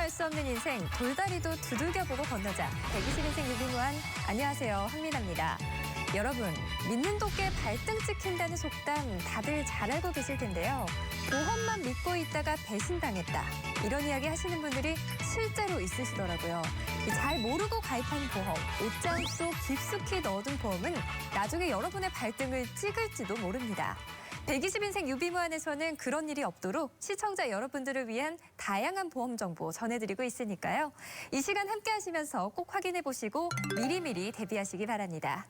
알 수 없는 인생, 돌다리도 두들겨보고 건너자. 120인생 유비무한, 안녕하세요, 황민아입니다. 여러분, 믿는 도끼에 발등 찍힌다는 속담 다들 잘 알고 계실 텐데요. 보험만 믿고 있다가 배신당했다. 이런 이야기 하시는 분들이 실제로 있으시더라고요. 잘 모르고 가입한 보험, 옷장 속 깊숙이 넣어둔 보험은 나중에 여러분의 발등을 찍을지도 모릅니다. 120인생 유비무한에서는 그런 일이 없도록 시청자 여러분들을 위한 다양한 보험 정보 전해드리고 있으니까요. 이 시간 함께 하시면서 꼭 확인해 보시고 미리미리 대비하시기 바랍니다.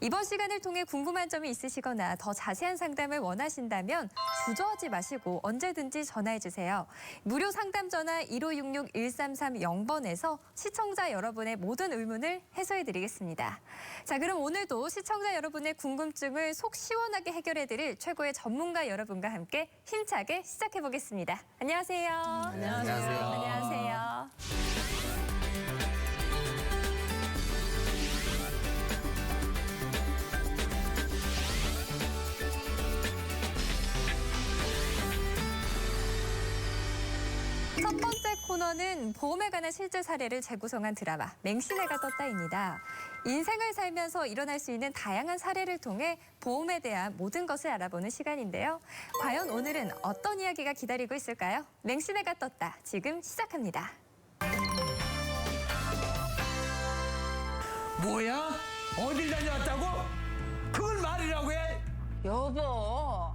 이번 시간을 통해 궁금한 점이 있으시거나 더 자세한 상담을 원하신다면 주저하지 마시고 언제든지 전화해 주세요. 무료 상담 전화 1566-1330번에서 시청자 여러분의 모든 의문을 해소해 드리겠습니다. 자, 그럼 오늘도 시청자 여러분의 궁금증을 속 시원하게 해결해 드릴 최고의 전문가 여러분과 함께 힘차게 시작해 보겠습니다. 안녕하세요. 안녕하세요. 안녕하세요. 첫 번째 코너는 보험에 관한 실제 사례를 재구성한 드라마 맹신애가 떴다입니다. 인생을 살면서 일어날 수 있는 다양한 사례를 통해 보험에 대한 모든 것을 알아보는 시간인데요. 과연 오늘은 어떤 이야기가 기다리고 있을까요? 맹신애가 떴다. 지금 시작합니다. 뭐야? 어딜 다녀왔다고? 그걸 말이라고 해? 여보,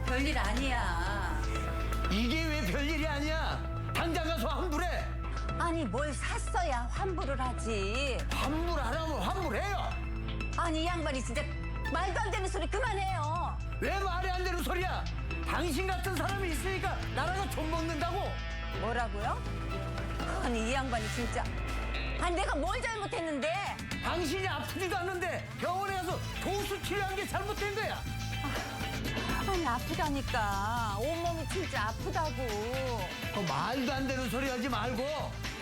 별일 아니야. 이게 왜 별일이 아니야? 당장 가서 환불해. 아니, 뭘 샀어야 환불을 하지. 환불하라면 환불해요. 아니, 이 양반이 진짜 말도 안 되는 소리 그만해요. 왜 말이 안 되는 소리야? 당신 같은 사람이 있으니까 나라가 돈 먹는다고. 뭐라고요? 아니, 이 양반이 진짜. 아니, 내가 뭘 잘못했는데? 당신이 아프지도 않는데 병원에 가서 도수 치료한 게 잘못된 거야. 아니, 아프다니까. 온몸이 진짜 아프다고. 그 말도 안 되는 소리 하지 말고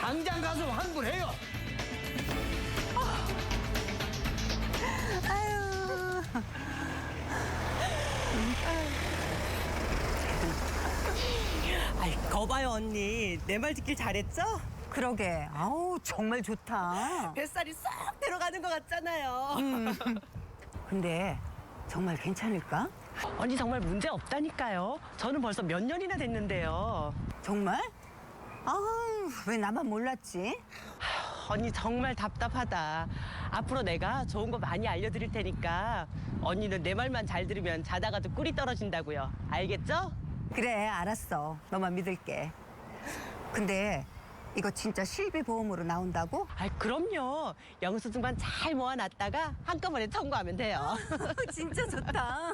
당장 가서 환불해요. 아유. 아이, 거봐요 언니. 내 말 듣길 잘했죠? 그러게. 아우, 정말 좋다. 뱃살이 쏙 들어가는 것 같잖아요. 근데 정말 괜찮을까? 언니 정말 문제 없다니까요. 저는 벌써 몇 년이나 됐는데요. 정말? 아우, 왜 나만 몰랐지? 언니 정말 답답하다. 앞으로 내가 좋은 거 많이 알려드릴 테니까 언니는 내 말만 잘 들으면 자다가도 꿀이 떨어진다고요. 알겠죠? 그래, 알았어. 너만 믿을게. 근데 이거 진짜 실비보험으로 나온다고? 아, 그럼요. 영수증만 잘 모아놨다가 한꺼번에 청구하면 돼요. 진짜 좋다.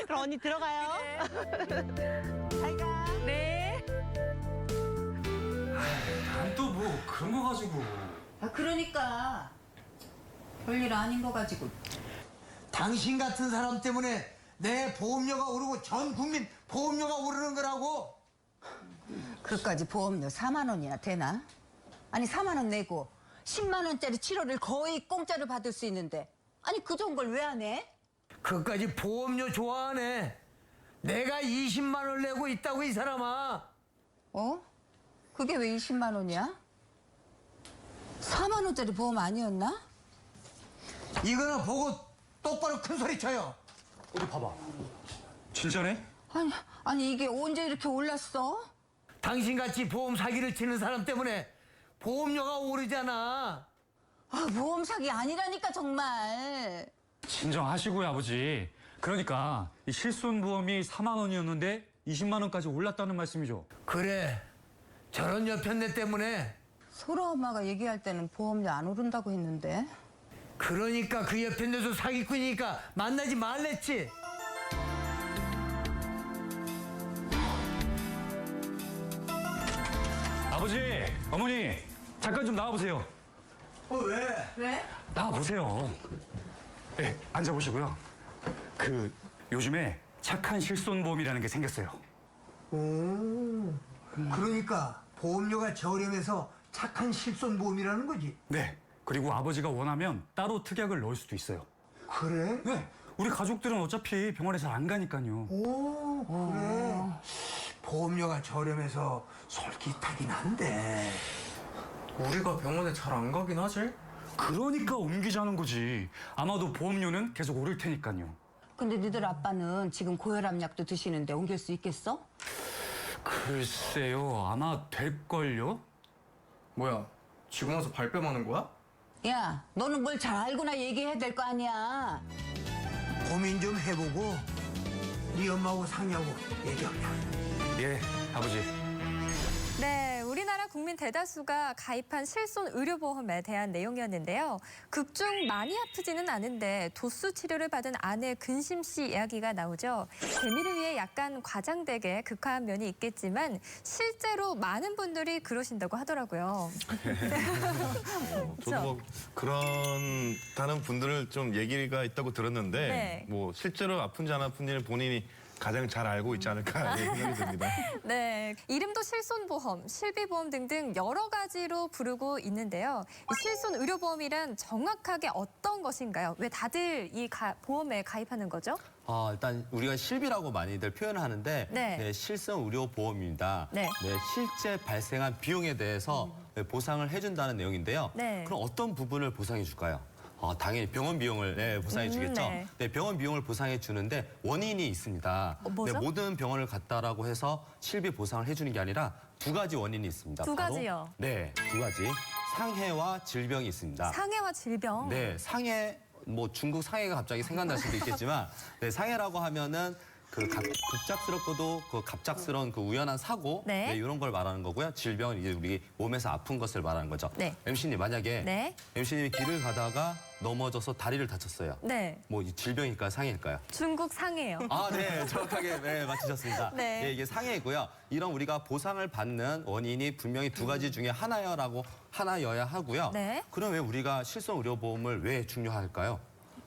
그럼 언니 들어가요. 잘 가. 네. 난 또 뭐 그런 거 가지고. 아, 그러니까 별일 아닌 거 가지고. 당신 같은 사람 때문에 내 보험료가 오르고 전 국민 보험료가 오르는 거라고. 그까지 보험료 4만 원이나 되나? 아니, 4만 원 내고 10만 원짜리 치료를 거의 공짜로 받을 수 있는데, 아니, 그 좋은 걸 왜 안 해? 그까지 보험료 좋아하네. 내가 20만 원 내고 있다고, 이 사람아. 어? 그게 왜 20만 원이야? 4만 원짜리 보험 아니었나? 이거는 보고 똑바로 큰 소리 쳐요. 어디 봐봐. 진짜네? 아니 이게 언제 이렇게 올랐어? 당신같이 보험 사기를 치는 사람 때문에 보험료가 오르잖아. 아, 보험 사기 아니라니까 정말. 진정하시고요, 아버지. 그러니까 이 실손보험이 4만 원이었는데 20만 원까지 올랐다는 말씀이죠. 그래, 저런 여편네 때문에. 소라 엄마가 얘기할 때는 보험료 안 오른다고 했는데. 그러니까 그 여편네도 사기꾼이니까 만나지 말랬지. 아버지, 어머니, 잠깐 좀 나와보세요. 왜? 왜? 나와보세요. 네, 앉아보시고요. 요즘에 착한 실손보험이라는 게 생겼어요. 그러니까 보험료가 저렴해서 착한 실손보험이라는 거지. 네, 그리고 아버지가 원하면 따로 특약을 넣을 수도 있어요. 그래? 네, 우리 가족들은 어차피 병원에 잘 안 가니까요. 오, 그래. 보험료가 저렴해서 솔깃하긴 한데. 우리가 병원에 잘 안 가긴 하지? 그러니까 옮기자는 거지. 아마도 보험료는 계속 오를 테니까요. 근데 니들 아빠는 지금 고혈압 약도 드시는데 옮길 수 있겠어? 글쎄요, 아마 될걸요? 뭐야, 지금 와서 발뺌하는 거야? 야, 너는 뭘 잘 알고나 얘기해야 될 거 아니야. 고민 좀 해보고 네 엄마하고 상의하고 얘기하자. 예, 아버지. 네, 우리나라 국민 대다수가 가입한 실손 의료보험에 대한 내용이었는데요. 극중 많이 아프지는 않은데 도수 치료를 받은 아내 근심 씨 이야기가 나오죠. 재미를 위해 약간 과장되게 극화한 면이 있겠지만 실제로 많은 분들이 그러신다고 하더라고요. 저도 뭐 그런다는 분들을 좀 얘기가 있다고 들었는데 네. 뭐 실제로 아픈지 안 아픈지는 본인이 가장 잘 알고 있지 않을까 생각이 듭니다. 네, 이름도 실손보험, 실비보험 등등 여러 가지로 부르고 있는데요. 이 실손의료보험이란 정확하게 어떤 것인가요? 왜 다들 이 보험에 가입하는 거죠? 일단 우리가 실비라고 많이들 표현을 하는데 네. 실손 의료 보험입니다. 네. 실제 발생한 비용에 대해서 보상을 해준다는 내용인데요. 네. 그럼 어떤 부분을 보상해 줄까요? 당연히 병원 비용을 보상해 주겠죠. 네. 네, 병원 비용을 보상해 주는데 원인이 있습니다. 뭐죠? 네, 모든 병원을 갔다라고 해서 실비 보상을 해주는 게 아니라 두 가지 원인이 있습니다. 두 바로, 가지요? 네, 두 가지. 상해와 질병이 있습니다. 상해와 질병. 네, 상해, 뭐 중국 상해가 갑자기 생각날 수도 있겠지만, 네, 상해라고 하면은 그 급작스럽고도 그 갑작스러운 그 우연한 사고, 네. 이런 걸 말하는 거고요. 질병은 이제 우리 몸에서 아픈 것을 말하는 거죠. 네. MC님 만약에 네. MC님이 길을 가다가 넘어져서 다리를 다쳤어요. 네, 뭐 이 질병일까요, 상해일까요? 중국 상해요. 네, 정확하게 맞추셨습니다. 네. 이게 상해이고요. 이런 우리가 보상을 받는 원인이 분명히 두 가지 중에 하나여야 하고요. 네. 그럼 왜 우리가 실손 의료보험을 왜 중요할까요?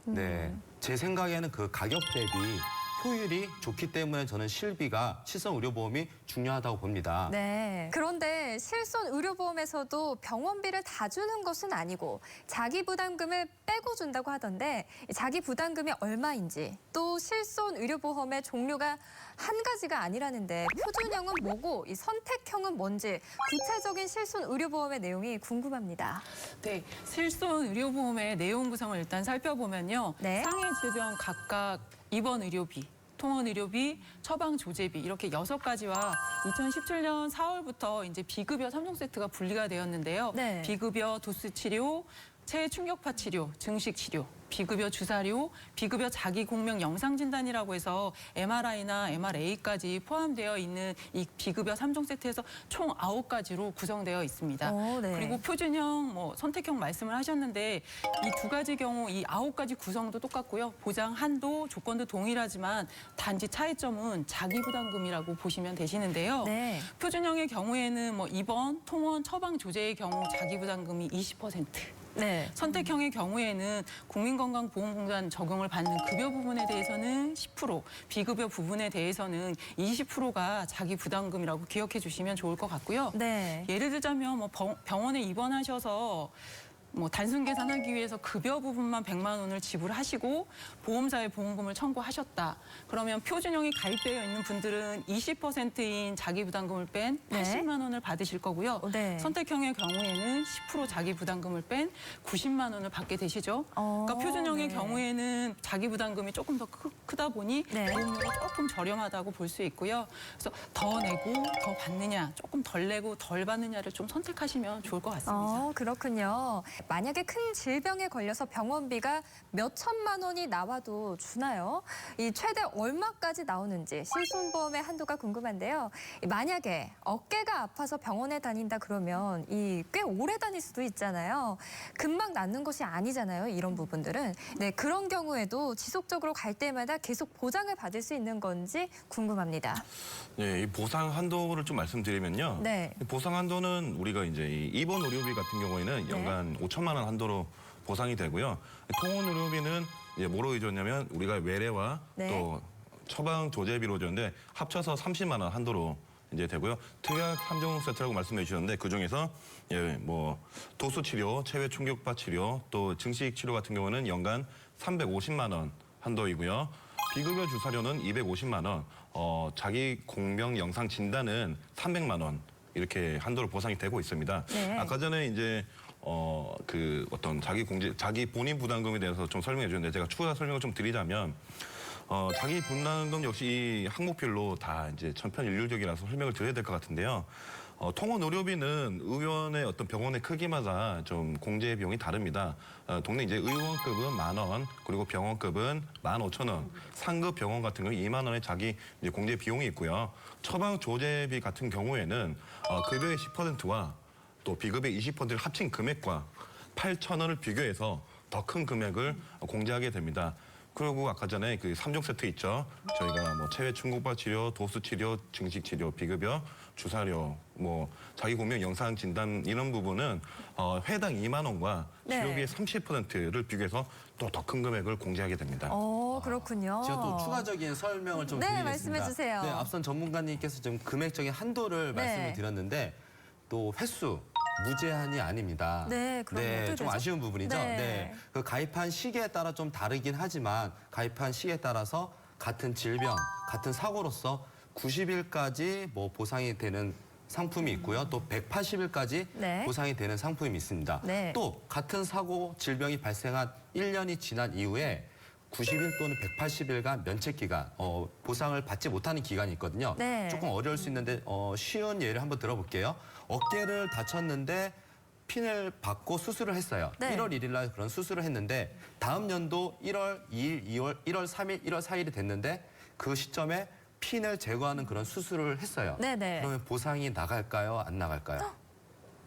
네, 제 생각에는 그 가격 대비 효율이 좋기 때문에 저는 실손 의료보험이 중요하다고 봅니다. 네. 그런데 실손 의료보험에서도 병원비를 다 주는 것은 아니고 자기 부담금을 빼고 준다고 하던데 자기 부담금이 얼마인지 또 실손 의료보험의 종류가 한 가지가 아니라는데 표준형은 뭐고 이 선택형은 뭔지 구체적인 실손 의료보험의 내용이 궁금합니다. 네, 실손 의료보험의 내용 구성을 일단 살펴보면요. 네. 상해 질병 각각 입원 의료비, 통원 의료비, 처방 조제비 이렇게 6가지와 2017년 4월부터 이제 비급여 3종 세트가 분리가 되었는데요. 네. 비급여 도수 치료, 체해 충격파 치료, 증식 치료, 비급여 주사료, 비급여 자기 공명 영상 진단이라고 해서 MRI나 MRA까지 포함되어 있는 이 비급여 3종 세트에서 총 9가지로 구성되어 있습니다. 네. 그리고 표준형, 선택형 말씀을 하셨는데 이 두 가지 경우 이 9가지 구성도 똑같고요. 보장 한도, 조건도 동일하지만 단지 차이점은 자기 부담금이라고 보시면 되시는데요. 네. 표준형의 경우에는 입원, 통원, 처방 조제의 경우 자기 부담금이 20%. 네. 선택형의 경우에는 국민건강보험공단 적용을 받는 급여 부분에 대해서는 10%, 비급여 부분에 대해서는 20%가 자기 부담금이라고 기억해 주시면 좋을 것 같고요. 네. 예를 들자면 병원에 입원하셔서 단순 계산하기 위해서 급여 부분만 100만 원을 지불하시고 보험사에 보험금을 청구하셨다. 그러면 표준형이 가입되어 있는 분들은 20%인 자기 부담금을 뺀 네. 80만 원을 받으실 거고요. 네. 선택형의 경우에는 10% 자기 부담금을 뺀 90만 원을 받게 되시죠. 그러니까 표준형의 네. 경우에는 자기 부담금이 조금 더 크다 보니 네. 보험료가 조금 저렴하다고 볼 수 있고요. 그래서 더 내고 더 받느냐, 조금 덜 내고 덜 받느냐를 좀 선택하시면 좋을 것 같습니다. 그렇군요. 만약에 큰 질병에 걸려서 병원비가 몇 천만 원이 나와도 주나요? 이 최대 얼마까지 나오는지 실손보험의 한도가 궁금한데요. 만약에 어깨가 아파서 병원에 다닌다 그러면 꽤 오래 다닐 수도 있잖아요. 금방 낫는 것이 아니잖아요. 이런 부분들은. 네, 그런 경우에도 지속적으로 갈 때마다 계속 보장을 받을 수 있는 건지 궁금합니다. 네, 이 보상 한도를 좀 말씀드리면요. 네. 이 보상 한도는 우리가 이제 이 입원 의료비 같은 경우에는 연간 5천만 원 한도로 보상이 되고요. 통원 의료비는 이제 뭐로 이루어졌냐면 우리가 외래와 네. 또 처방 조제비로 이루어졌는데 합쳐서 30만 원 한도로 이제 되고요. 특약 3종 세트라고 말씀해 주셨는데 그중에서 도수 치료, 체외 충격파 치료, 또 증식 치료 같은 경우는 연간 350만 원 한도이고요. 비급여 주사료는 250만 원, 자기 공명 영상 진단은 300만 원 이렇게 한도로 보상이 되고 있습니다. 네. 아까 전에 이제 그 어떤 자기 본인 부담금에 대해서 좀 설명해 주셨는데 제가 추가 설명을 좀 드리자면 자기 부담금 역시 이 항목별로 다 이제 천편일률적이라서 설명을 드려야 될 것 같은데요. 통원 의료비는 의원의 어떤 병원의 크기마다 좀 공제 비용이 다릅니다. 동네 이제 의원급은 10,000원, 그리고 병원급은 15,000원, 상급 병원 같은 경우 20,000원의 자기 이제 공제 비용이 있고요. 처방 조제비 같은 경우에는 급여의 10%와 또 비급의 20%를 합친 금액과 8,000원을 비교해서 더 큰 금액을 공제하게 됩니다. 그리고 아까 전에 그 3종 세트 있죠. 저희가 뭐 체외 충격파 치료, 도수 치료, 증식 치료, 비급여, 주사료, 뭐 자기 공명 영상 진단 이런 부분은 회당 2만 원과 네. 치료비의 30%를 비교해서 또 더 큰 금액을 공제하게 됩니다. 그렇군요. 제가 또 추가적인 설명을 좀 네, 드리겠습니다. 말씀해 주세요. 네, 앞선 전문가님께서 좀 금액적인 한도를 네. 말씀을 드렸는데 또 횟수 무제한이 아닙니다. 네, 그럼 어떻게 좀 되죠? 아쉬운 부분이죠. 네. 네. 그 가입한 시기에 따라 좀 다르긴 하지만 가입한 시기에 따라서 같은 질병, 같은 사고로서 90일까지 뭐 보상이 되는 상품이 있고요. 또 180일까지 네. 보상이 되는 상품이 있습니다. 네. 또 같은 사고, 질병이 발생한 1년이 지난 이후에 90일 또는 180일간 면책 기간, 보상을 받지 못하는 기간이 있거든요. 네. 조금 어려울 수 있는데 쉬운 예를 한번 들어볼게요. 어깨를 다쳤는데 핀을 받고 수술을 했어요. 네. 1월 1일 날 그런 수술을 했는데 다음 연도 1월 2일, 2월, 1월 3일, 1월 4일이 됐는데 그 시점에 핀을 제거하는 그런 수술을 했어요. 네네. 그러면 보상이 나갈까요? 안 나갈까요?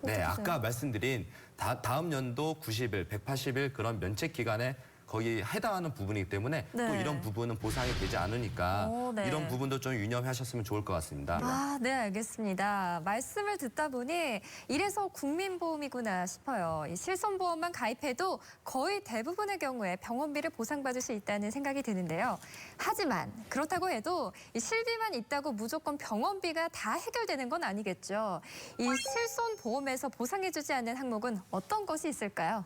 네, 아까 말씀드린 다음 연도 90일, 180일 그런 면책 기간에 거의 해당하는 부분이기 때문에 또 네. 이런 부분은 보상이 되지 않으니까 네. 이런 부분도 좀 유념하셨으면 좋을 것 같습니다. 네, 알겠습니다. 말씀을 듣다 보니 이래서 국민보험이구나 싶어요. 이 실손보험만 가입해도 거의 대부분의 경우에 병원비를 보상받을 수 있다는 생각이 드는데요. 하지만 그렇다고 해도 이 실비만 있다고 무조건 병원비가 다 해결되는 건 아니겠죠. 이 실손보험에서 보상해주지 않는 항목은 어떤 것이 있을까요?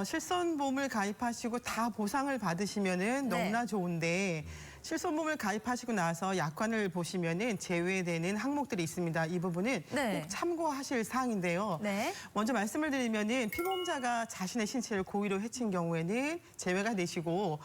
실손보험을 가입하시고 다 보상을 받으시면은 네. 너무나 좋은데 실손보험을 가입하시고 나서 약관을 보시면은 제외되는 항목들이 있습니다. 이 부분은 네. 꼭 참고하실 사항인데요. 네. 먼저 말씀을 드리면은 피보험자가 자신의 신체를 고의로 해친 경우에는 제외가 되시고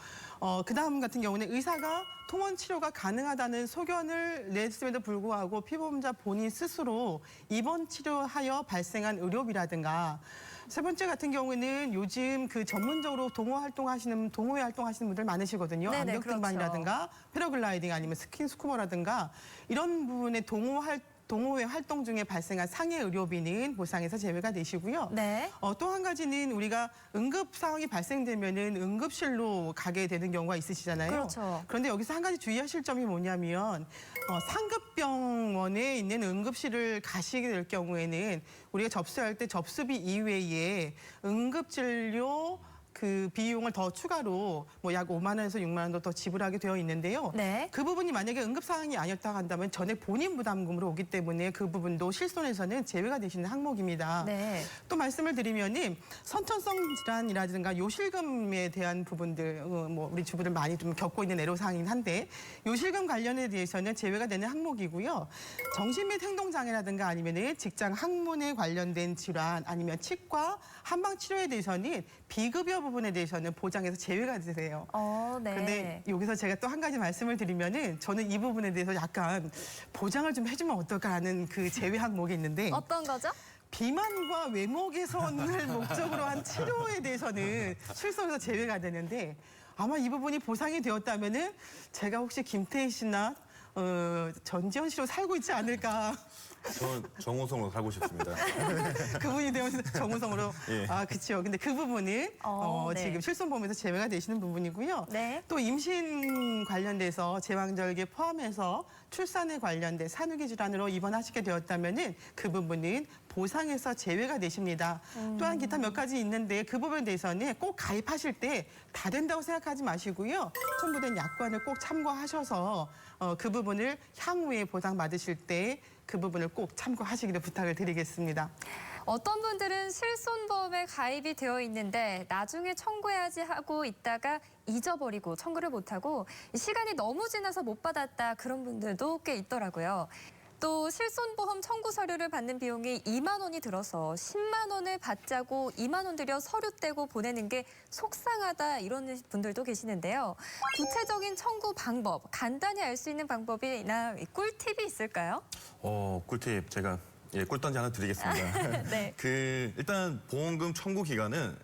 그다음 같은 경우는 의사가 통원 치료가 가능하다는 소견을 냈음에도 불구하고 피보험자 본인 스스로 입원 치료하여 발생한 의료비라든가 세 번째 같은 경우에는 요즘 그 전문적으로 동호회 활동하시는 분들 많으시거든요. 네네, 암벽 등반이라든가 패러글라이딩 아니면 스킨스쿠버라든가 이런 부분의 동호회 활동 중에 발생한 상해 의료비는 보상에서 제외가 되시고요. 네. 또 한 가지는 우리가 응급 상황이 발생되면은 응급실로 가게 되는 경우가 있으시잖아요. 그렇죠. 그런데 여기서 한 가지 주의하실 점이 뭐냐면 상급병원에 있는 응급실을 가시게 될 경우에는 우리가 접수할 때 접수비 이외에 응급진료 그 비용을 더 추가로 뭐 약 5만 원에서 6만 원도 더 지불하게 되어 있는데요. 네. 그 부분이 만약에 응급 상황이 아니었다고 한다면 전액 본인 부담금으로 오기 때문에 그 부분도 실손에서는 제외가 되시는 항목입니다. 네. 또 말씀을 드리면은 선천성 질환이라든가 요실금에 대한 부분들 뭐 우리 주부들 많이 좀 겪고 있는 애로사항이긴 한데 요실금 관련에 대해서는 제외가 되는 항목이고요. 정신 및 행동 장애라든가 아니면은 직장 학문에 관련된 질환 아니면 치과 한방 치료에 대해서는 비급여 부분에 대해서는 보장에서 제외가 되세요. 네. 그런데 여기서 제가 또 한 가지 말씀을 드리면은 저는 이 부분에 대해서 약간 보장을 좀 해주면 어떨까라는 그 제외 항목이 있는데 어떤 거죠? 비만과 외모 개선을 목적으로 한 치료에 대해서는 실손에서 제외가 되는데 아마 이 부분이 보상이 되었다면은 제가 혹시 김태희 씨나 전지현 씨로 살고 있지 않을까. 저 정호성으로 살고 싶습니다. 그분이 되면서 정우성으로. 예. 그렇죠. 근데 그 부분은 네. 지금 실손보험에서 제외가 되시는 부분이고요. 네. 또 임신 관련돼서 제왕절개 포함해서 출산에 관련된 산후기 질환으로 입원하시게 되었다면은 그 부분은 보상에서 제외가 되십니다. 또한 기타 몇 가지 있는데 그 부분에 대해서는 꼭 가입하실 때 다 된다고 생각하지 마시고요. 첨부된 약관을 꼭 참고하셔서 그 부분을 향후에 보상받으실 때 그 부분을 꼭 참고하시기를 부탁을 드리겠습니다. 어떤 분들은 실손보험에 가입이 되어 있는데 나중에 청구해야지 하고 있다가 잊어버리고 청구를 못하고 시간이 너무 지나서 못 받았다 그런 분들도 꽤 있더라고요. 또 실손보험 청구 서류를 받는 비용이 2만 원이 들어서 10만 원을 받자고 2만 원 들여 서류 떼고 보내는 게 속상하다 이런 분들도 계시는데요. 구체적인 청구 방법, 간단히 알 수 있는 방법이나 꿀팁이 있을까요? 꿀팁 제가 꿀던지 하나 드리겠습니다. 네. 일단 보험금 청구 기간은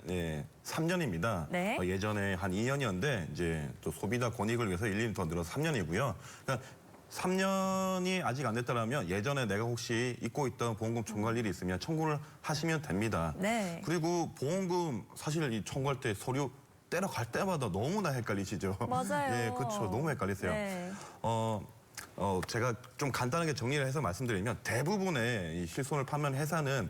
3년입니다. 네. 예전에 한 2년이었는데 이제 또 소비자 권익을 위해서 1년 더 늘어서 3년이고요. 그러니까 3년이 아직 안 됐다면 예전에 내가 혹시 잊고 있던 보험금 청구할 일이 있으면 청구를 하시면 됩니다. 네. 그리고 보험금 사실 이 청구할 때 서류 떼러 갈 때마다 너무나 헷갈리시죠. 맞아요. 예, 그렇죠. 너무 헷갈리세요. 네. 제가 좀 간단하게 정리를 해서 말씀드리면 대부분의 이 실손을 판매하는 회사는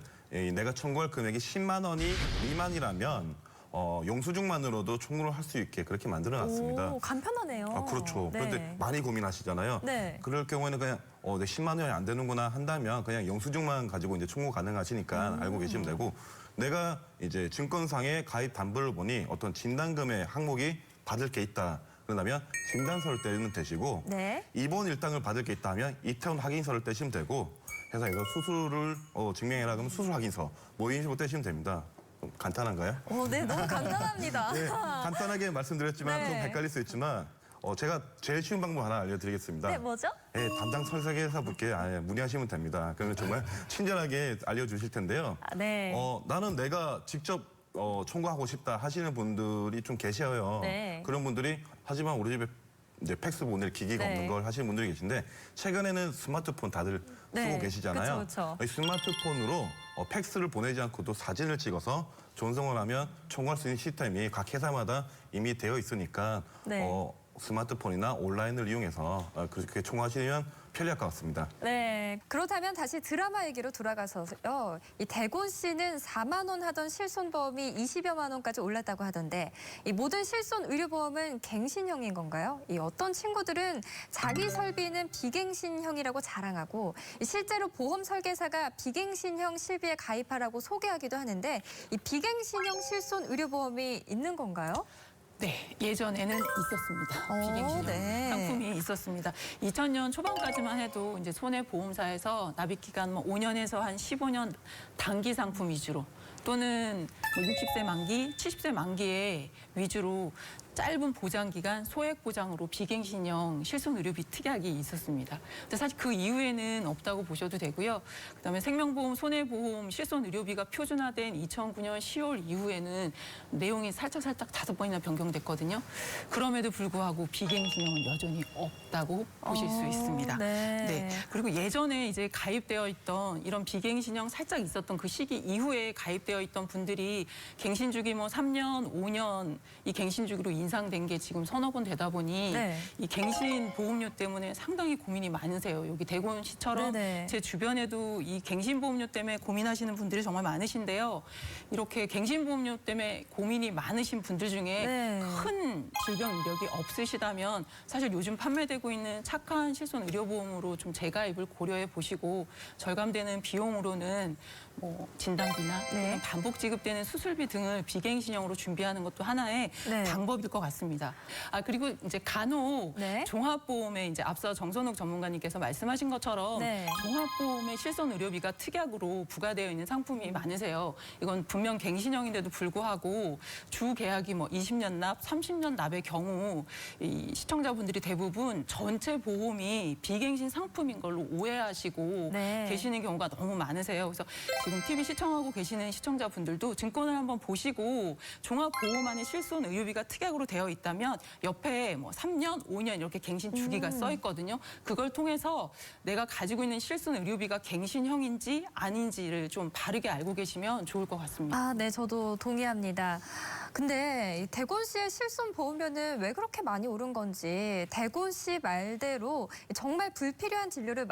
내가 청구할 금액이 10만 원이 미만이라면 영수증만으로도 청구를 할 수 있게 그렇게 만들어놨습니다. 오, 간편하네요. 그렇죠. 네. 그런데 많이 고민하시잖아요. 네. 그럴 경우에는 그냥 내 10만 원이 안 되는구나 한다면 그냥 영수증만 가지고 이제 청구 가능하시니까 알고 계시면 되고 내가 이제 증권상에 가입 담보를 보니 어떤 진단금의 항목이 받을 게 있다. 그런다면 진단서를 떼면 되시고 네. 입원 일당을 받을 게 있다면 입퇴원 확인서를 떼시면 되고 회사에서 수술을 증명해라 그러면 수술 확인서 뭐 이런 식으로 떼시면 됩니다. 좀 간단한가요? 네, 너무 간단합니다. 네, 간단하게 말씀드렸지만 네. 좀 헷갈릴 수 있지만 제가 제일 쉬운 방법 하나 알려드리겠습니다. 네, 뭐죠? 네, 담당 설계사분께 문의하시면 됩니다. 그러면 정말 친절하게 알려주실 텐데요. 네. 나는 내가 직접 청구하고 싶다 하시는 분들이 좀 계셔요. 네. 그런 분들이 하지만 우리 집에 이제 팩스 보낼 기기가 네. 없는 걸 하시는 분들이 계신데 최근에는 스마트폰 다들 네, 쓰고 계시잖아요. 그쵸. 이 스마트폰으로 팩스를 보내지 않고도 사진을 찍어서 전송을 하면 청구할 수 있는 시스템이 각 회사마다 이미 되어 있으니까 네. 스마트폰이나 온라인을 이용해서 그렇게 청구하시면 편리할 것 같습니다. 네, 그렇다면 다시 드라마 얘기로 돌아가서요. 이 대곤 씨는 4만 원 하던 실손보험이 20여만 원까지 올랐다고 하던데 이 모든 실손 의료보험은 갱신형인 건가요? 이 어떤 친구들은 자기 설비는 비갱신형이라고 자랑하고 실제로 보험 설계사가 비갱신형 실비에 가입하라고 소개하기도 하는데 이 비갱신형 실손 의료보험이 있는 건가요? 네, 예전에는 있었습니다. 비갱신형 네. 상품이 있었습니다. 2000년 초반까지만 해도 이제 손해보험사에서 납입 기간 5년에서 한 15년 단기 상품 위주로 또는 60세 만기, 70세 만기에 위주로 짧은 보장 기간 소액 보장으로 비갱신형 실손 의료비 특약이 있었습니다. 근데 사실 그 이후에는 없다고 보셔도 되고요. 그다음에 생명보험, 손해보험, 실손 의료비가 표준화된 2009년 10월 이후에는 내용이 살짝 5번이나 변경됐거든요. 그럼에도 불구하고 비갱신형은 여전히 없다고 보실 수 있습니다. 네. 그리고 예전에 이제 가입되어 있던 이런 비갱신형 살짝 있었던 그 시기 이후에 가입되어 있던 분들이 갱신 주기 3년, 5년 이 갱신 주기로 인상된 게 지금 서너 번 되다 보니 네. 이 갱신 보험료 때문에 상당히 고민이 많으세요. 여기 대곤 씨처럼 네네. 제 주변에도 이 갱신 보험료 때문에 고민하시는 분들이 정말 많으신데요. 이렇게 갱신 보험료 때문에 고민이 많으신 분들 중에 네. 큰 질병 이력이 없으시다면 사실 요즘 판매되고 있는 착한 실손 의료보험으로 좀 재가입을 고려해 보시고 절감되는 비용으로는 진단비나 네. 또는 반복 지급되는 수술비 등을 비갱신형으로 준비하는 것도 하나의 네. 방법일 것 같습니다. 그리고 이제 간혹 네. 종합보험에 이제 앞서 정선욱 전문가님께서 말씀하신 것처럼 네. 종합보험의 실손 의료비가 특약으로 부과되어 있는 상품이 많으세요. 이건 분명 갱신형인데도 불구하고 주 계약이 20년 납, 30년 납의 경우 이 시청자분들이 대부분 전체 보험이 비갱신 상품인 걸로 오해하시고 네. 계시는 경우가 너무 많으세요. 그래서 지금 TV 시청하고 계시는 시청자분들도 증권을 한번 보시고 종합보험안에 실손 의료비가 특약으로 되어 있다면 옆에 3년, 5년 이렇게 갱신 주기가 써 있거든요. 그걸 통해서 내가 가지고 있는 실손 의료비가 갱신형인지 아닌지를 좀 바르게 알고 계시면 좋을 것 같습니다. 네, 저도 동의합니다. 근데 이 대곤 씨의 실손 보험료는 왜 그렇게 많이 오른 건지 대곤 씨 말대로 정말 불필요한 진료를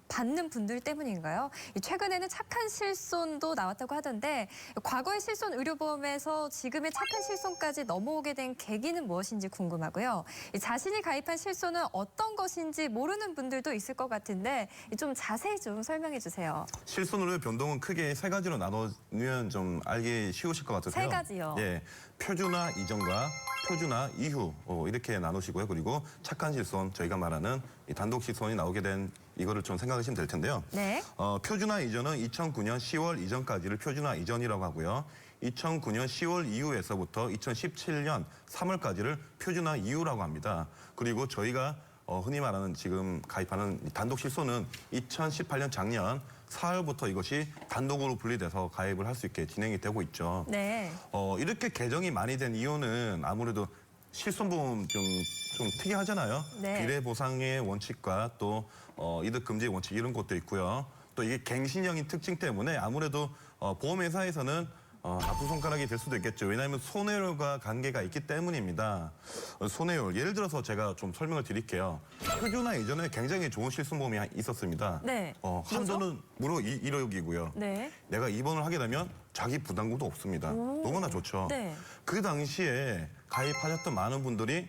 받는 분들 때문인가요? 최근에는 착한 실손도 나왔다고 하던데 과거의 실손 의료보험에서 지금의 착한 실손까지 넘어오게 된 계기 계기는 무엇인지 궁금하고요. 자신이 가입한 실손은 어떤 것인지 모르는 분들도 있을 것 같은데 좀 자세히 좀 설명해 주세요. 실손으로의 변동은 크게 세 가지로 나누면 좀 알기 쉬우실 것 같으세요. 세 가지요? 예, 표준화 이전과 표준화 이후 이렇게 나누시고요. 그리고 착한 실손, 저희가 말하는 이 단독 실손이 나오게 된 이거를 좀 생각하시면 될 텐데요. 네. 표준화 이전은 2009년 10월 이전까지를 표준화 이전이라고 하고요. 2009년 10월 이후에서부터 2017년 3월까지를 표준화 이후라고 합니다. 그리고 저희가 흔히 말하는 지금 가입하는 단독 실손은 2018년 작년 4월부터 이것이 단독으로 분리돼서 가입을 할 수 있게 진행이 되고 있죠. 네. 이렇게 개정이 많이 된 이유는 아무래도 실손보험 좀 특이하잖아요. 네. 비례 보상의 원칙과 또 이득 금지의 원칙 이런 것도 있고요. 또 이게 갱신형인 특징 때문에 아무래도 보험회사에서는 나쁜 손가락이 될 수도 있겠죠. 왜냐하면 손해율과 관계가 있기 때문입니다. 손해율, 예를 들어서 제가 좀 설명을 드릴게요. 표준화 이전에 굉장히 좋은 실손보험이 있었습니다. 네. 한도는 무려 1억이고요. 네. 내가 입원을 하게 되면 자기 부담금도 없습니다. 너무나 좋죠. 네. 그 당시에 가입하셨던 많은 분들이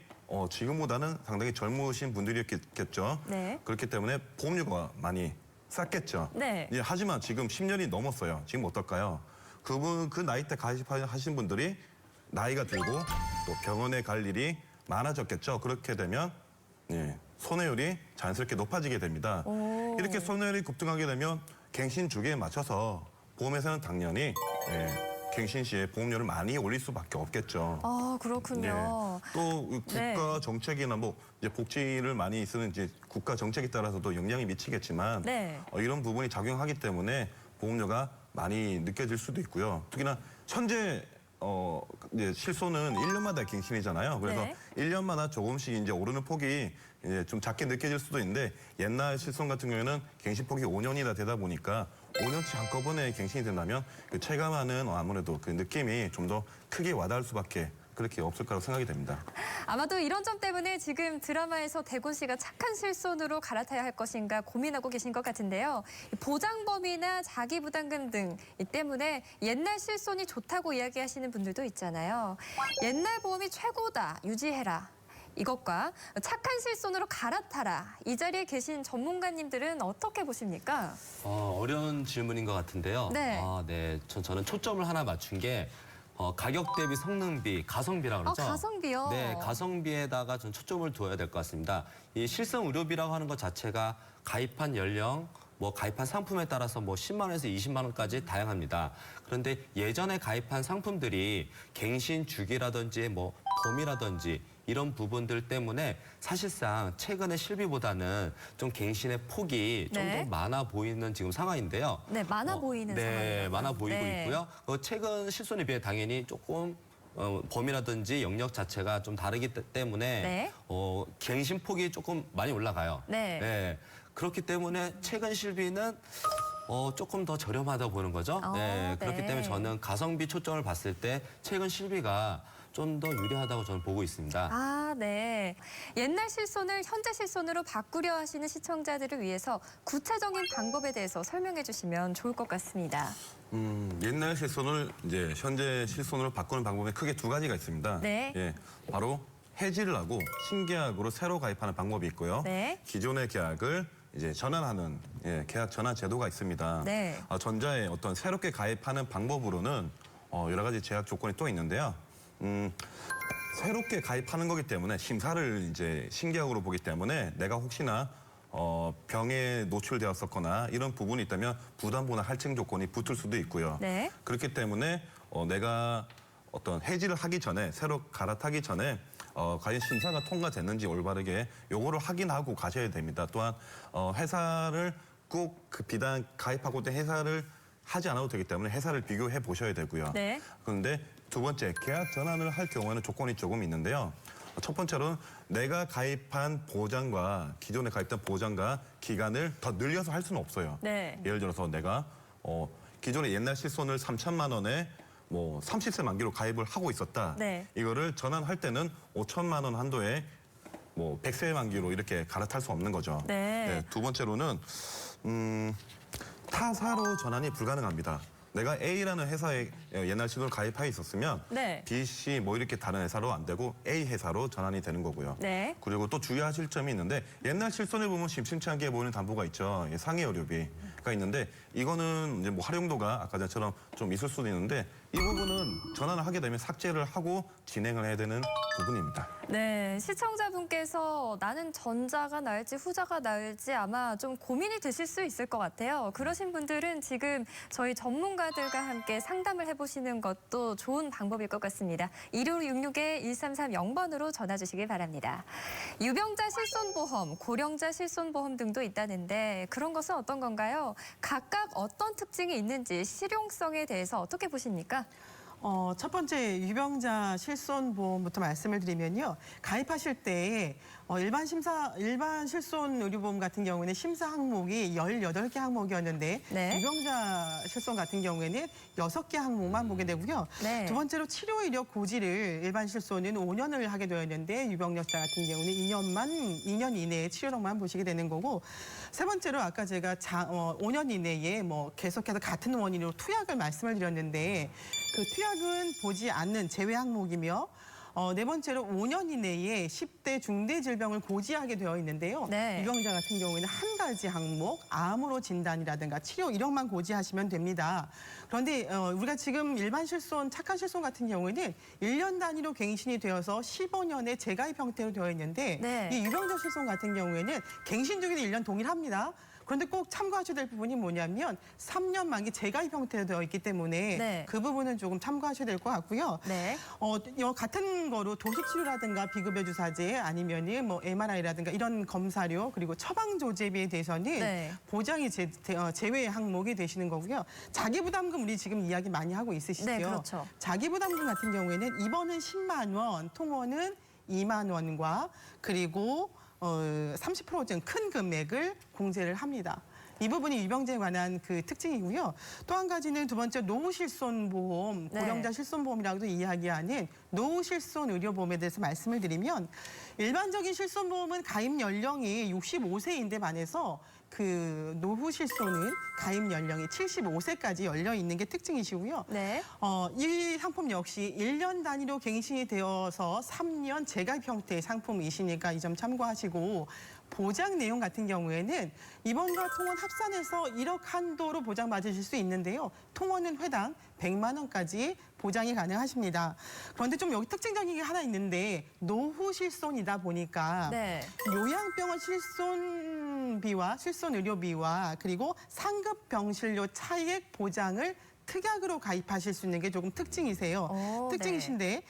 지금보다는 상당히 젊으신 분들이었겠죠. 네. 그렇기 때문에 보험료가 많이 쌌겠죠. 네. 예, 하지만 지금 10년이 넘었어요. 지금 어떨까요? 그 나이 때 가입하신 분들이 나이가 들고 또 병원에 갈 일이 많아졌겠죠. 그렇게 되면 손해율이 자연스럽게 높아지게 됩니다. 이렇게 손해율이 급등하게 되면 갱신 주기에 맞춰서 보험회사는 당연히 갱신 시에 보험료를 많이 올릴 수밖에 없겠죠. 아, 그렇군요. 또 국가 네. 정책이나 이제 복지를 많이 쓰는 이제 국가 정책에 따라서도 영향이 미치겠지만 네. 이런 부분이 작용하기 때문에 보험료가 많이 느껴질 수도 있고요. 특히나 현재 이제 실손은 1년마다 갱신이잖아요. 그래서 네. 1년마다 조금씩 이제 오르는 폭이 이제 좀 작게 느껴질 수도 있는데 옛날 실손 같은 경우에는 갱신 폭이 5년이나 되다 보니까 5년치 한꺼번에 갱신이 된다면 그 체감하는 아무래도 그 느낌이 좀 더 크게 와닿을 수밖에 그렇게 없을 거라고 생각이 됩니다. 아마도 이런 점 때문에 지금 드라마에서 대곤 씨가 착한 실손으로 갈아타야 할 것인가 고민하고 계신 것 같은데요. 보장범위나 자기부담금 등 이 때문에 옛날 실손이 좋다고 이야기하시는 분들도 있잖아요. 옛날 보험이 최고다, 유지해라. 이것과 착한 실손으로 갈아타라. 이 자리에 계신 전문가님들은 어떻게 보십니까? 어려운 질문인 것 같은데요. 네. 네. 저는 초점을 하나 맞춘 게 가격 대비 성능비, 가성비라고 그러죠? 가성비요? 네, 가성비에다가 좀 초점을 두어야 될 것 같습니다. 이 실손 의료비라고 하는 것 자체가 가입한 연령, 가입한 상품에 따라서 10만 원에서 20만 원까지 다양합니다. 그런데 예전에 가입한 상품들이 갱신 주기라든지 범위라든지 이런 부분들 때문에 사실상 최근의 실비보다는 좀 갱신의 폭이 좀 네. 더 많아 보이는 지금 상황인데요. 네, 많아 보이는 네, 상황이에요. 많아 보이고 네. 있고요. 최근 실손에 비해 당연히 조금 범위라든지 영역 자체가 좀 다르기 때문에 네. 갱신 폭이 조금 많이 올라가요. 네. 그렇기 때문에 최근 실비는 조금 더 저렴하다 보는 거죠. 네. 그렇기 때문에 저는 가성비 초점을 봤을 때 최근 실비가 좀 더 유리하다고 저는 보고 있습니다. 아, 네. 옛날 실손을 현재 실손으로 바꾸려 하시는 시청자들을 위해서 구체적인 방법에 대해서 설명해 주시면 좋을 것 같습니다. 옛날 실손을 이제 현재 실손으로 바꾸는 방법에 크게 두 가지가 있습니다. 네. 예, 바로 해지를 하고 신계약으로 새로 가입하는 방법이 있고요. 네. 기존의 계약을 이제 전환하는 계약 전환 제도가 있습니다. 네. 전자의 어떤 새롭게 가입하는 방법으로는 여러 가지 제약 조건이 또 있는데요. 새롭게 가입하는 거기 때문에 심사를 이제 신계약으로 보기 때문에 내가 혹시나 병에 노출되었었거나 이런 부분이 있다면 부담보나 할증 조건이 붙을 수도 있고요. 네. 그렇기 때문에 내가 어떤 해지를 하기 전에 새로 갈아타기 전에 과연 심사가 통과됐는지 올바르게 요거를 확인하고 가셔야 됩니다. 또한 회사를 꼭 비단 가입하고 있는 회사를 하지 않아도 되기 때문에 회사를 비교해 보셔야 되고요. 네. 그런데 두 번째, 계약 전환을 할 경우에는 조건이 조금 있는데요. 첫 번째로는 내가 가입한 보장과 기존에 가입된 보장과 기간을 더 늘려서 할 수는 없어요. 네. 예를 들어서 내가 기존에 옛날 실손을 3천만 원에 30세 만기로 가입을 하고 있었다. 네. 이거를 전환할 때는 5천만 원 한도에 100세 만기로 이렇게 갈아탈 수 없는 거죠. 네. 두 번째로는 타사로 전환이 불가능합니다. 내가 A라는 회사에 옛날 신고를 가입해 있었으면 네. B, C 뭐 이렇게 다른 회사로 안 되고 A 회사로 전환이 되는 거고요. 네. 그리고 또 주의하실 점이 있는데 옛날 실손을 보면 심심치 않게 보이는 담보가 있죠. 상해 의료비가 있는데 이거는 이제 뭐 활용도가 아까 전처럼 좀 있을 수도 있는데 이 부분은 전환을 하게 되면 삭제를 하고 진행을 해야 되는 부분입니다. 네, 시청자분께서 나는 전자가 나을지 후자가 나을지 아마 좀 고민이 되실 수 있을 것 같아요. 그러신 분들은 지금 저희 전문가들과 함께 상담을 해보시는 것도 좋은 방법일 것 같습니다. 1566-1330번으로 전화 주시길 바랍니다. 유병자 실손보험, 고령자 실손보험 등도 있다는데 그런 것은 어떤 건가요? 각각 어떤 특징이 있는지 실용성에 대해서 어떻게 보십니까? 첫 번째 유병자 실손보험부터 말씀을 드리면요. 가입하실 때 일반 실손 의료보험 같은 경우에는 심사 항목이 18개 항목이었는데 네. 유병자 실손 같은 경우에는 6개 항목만 보게 되고요. 네. 두 번째로 치료 이력 고지를 일반 실손은 5년을 하게 되었는데 유병자 같은 경우는 2년 이내에 치료력만 보시게 되는 거고 세 번째로 아까 제가 5년 이내에 뭐 계속해서 같은 원인으로 투약을 말씀을 드렸는데 그 투약은 보지 않는 제외 항목이며 네 번째로 5년 이내에 10대 중대 질병을 고지하게 되어 있는데요. 네. 유병자 같은 경우에는 한 가지 항목, 암으로 진단이라든가 치료 이력만 고지하시면 됩니다. 그런데 우리가 지금 일반 실손, 착한 실손 같은 경우에는 1년 단위로 갱신이 되어서 15년의 재가입 형태로 되어 있는데 네. 이 유병자 실손 같은 경우에는 갱신 주기는 1년 동일합니다. 그런데 꼭 참고하셔야 될 부분이 뭐냐면 3년 만기 재가입 형태로 되어 있기 때문에 네. 그 부분은 조금 참고하셔야 될 것 같고요. 네. 같은 거로 도식치료라든가 비급여 주사제 아니면은 뭐 MRI라든가 이런 검사료 그리고 처방 조제비에 대해서는 네. 보장이 제외 항목이 되시는 거고요. 자기부담금 우리 지금 이야기 많이 하고 있으시죠? 네, 그렇죠. 자기부담금 같은 경우에는 입원은 10만 원, 통원은 2만 원과 그리고 30% 큰 금액을 공제를 합니다. 이 부분이 유병자에 관한 그 특징이고요. 또 한 가지는 두 번째 노후실손보험, 네. 고령자 실손보험이라고도 이야기하는 노후실손 의료보험에 대해서 말씀을 드리면 일반적인 실손보험은 가입 연령이 65세인데 반해서 그 노후실손은 가입 연령이 75세까지 열려 있는 게 특징이시고요. 네. 이 상품 역시 1년 단위로 갱신이 되어서 3년 재가입 형태의 상품이시니까 이 점 참고하시고 보장 내용 같은 경우에는 입원과 통원 합산해서 1억 한도로 보장받으실 수 있는데요. 통원은 회당 100만 원까지 보장이 가능하십니다. 그런데 좀 여기 특징적인 게 하나 있는데 노후 실손이다 보니까 네. 요양병원 실손비와 실손의료비와 그리고 상급 병실료 차액 보장을 특약으로 가입하실 수 있는 게 조금 특징이세요. 오, 특징이신데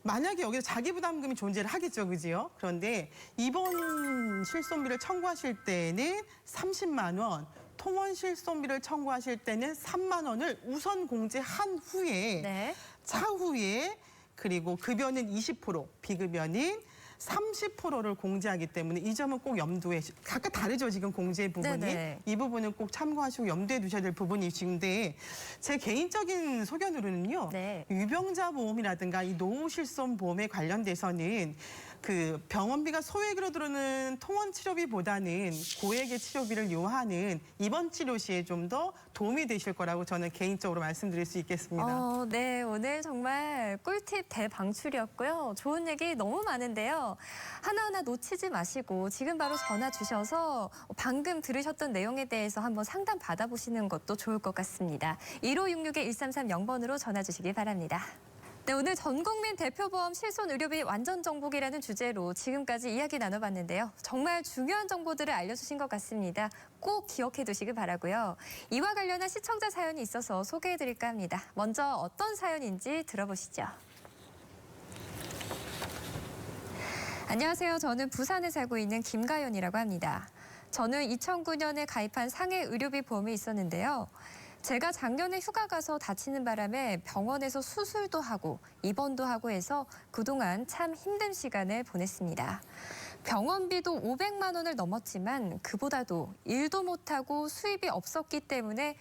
만약에 여기서 자기부담금이 존재를 하겠죠, 그지요? 그런데 입원 실손비를 청구하실 때는 30만 원, 통원 실손비를 청구하실 때는 3만 원을 우선 공제한 후에 네. 차후에 그리고 급여는 20%, 비급여는 30%를 공제하기 때문에 이 점은 꼭 염두에 각각 다르죠 지금 공제 부분이 네네. 이 부분은 꼭 참고하시고 염두에 두셔야 될 부분이신데 제 개인적인 소견으로는요 네. 유병자 보험이라든가 이 노후 실손 보험에 관련돼서는 그 병원비가 소액으로 들어오는 통원 치료비보다는 고액의 치료비를 요하는 입원 치료 시에 좀 더 도움이 되실 거라고 저는 개인적으로 말씀드릴 수 있겠습니다. 네, 오늘 정말 꿀팁 대방출이었고요. 좋은 얘기 너무 많은데요. 하나하나 놓치지 마시고 지금 바로 전화 주셔서 방금 들으셨던 내용에 대해서 한번 상담 받아보시는 것도 좋을 것 같습니다. 1566-1330번으로 전화 주시기 바랍니다. 네, 오늘 전국민 대표보험 실손의료비 완전 정복이라는 주제로 지금까지 이야기 나눠봤는데요. 정말 중요한 정보들을 알려주신 것 같습니다. 꼭 기억해 두시길 바라고요. 이와 관련한 시청자 사연이 있어서 소개해드릴까 합니다. 먼저 어떤 사연인지 들어보시죠. 안녕하세요. 저는 부산에 살고 있는 김가연이라고 합니다. 저는 2009년에 가입한 상해 의료비 보험이 있었는데요. 제가 작년에 휴가 가서 다치는 바람에 병원에서 수술도 하고 입원도 하고 해서 그동안 참 힘든 시간을 보냈습니다. 병원비도 500만 원을 넘었지만 그보다도 일도 못하고 수입이 없었기 때문에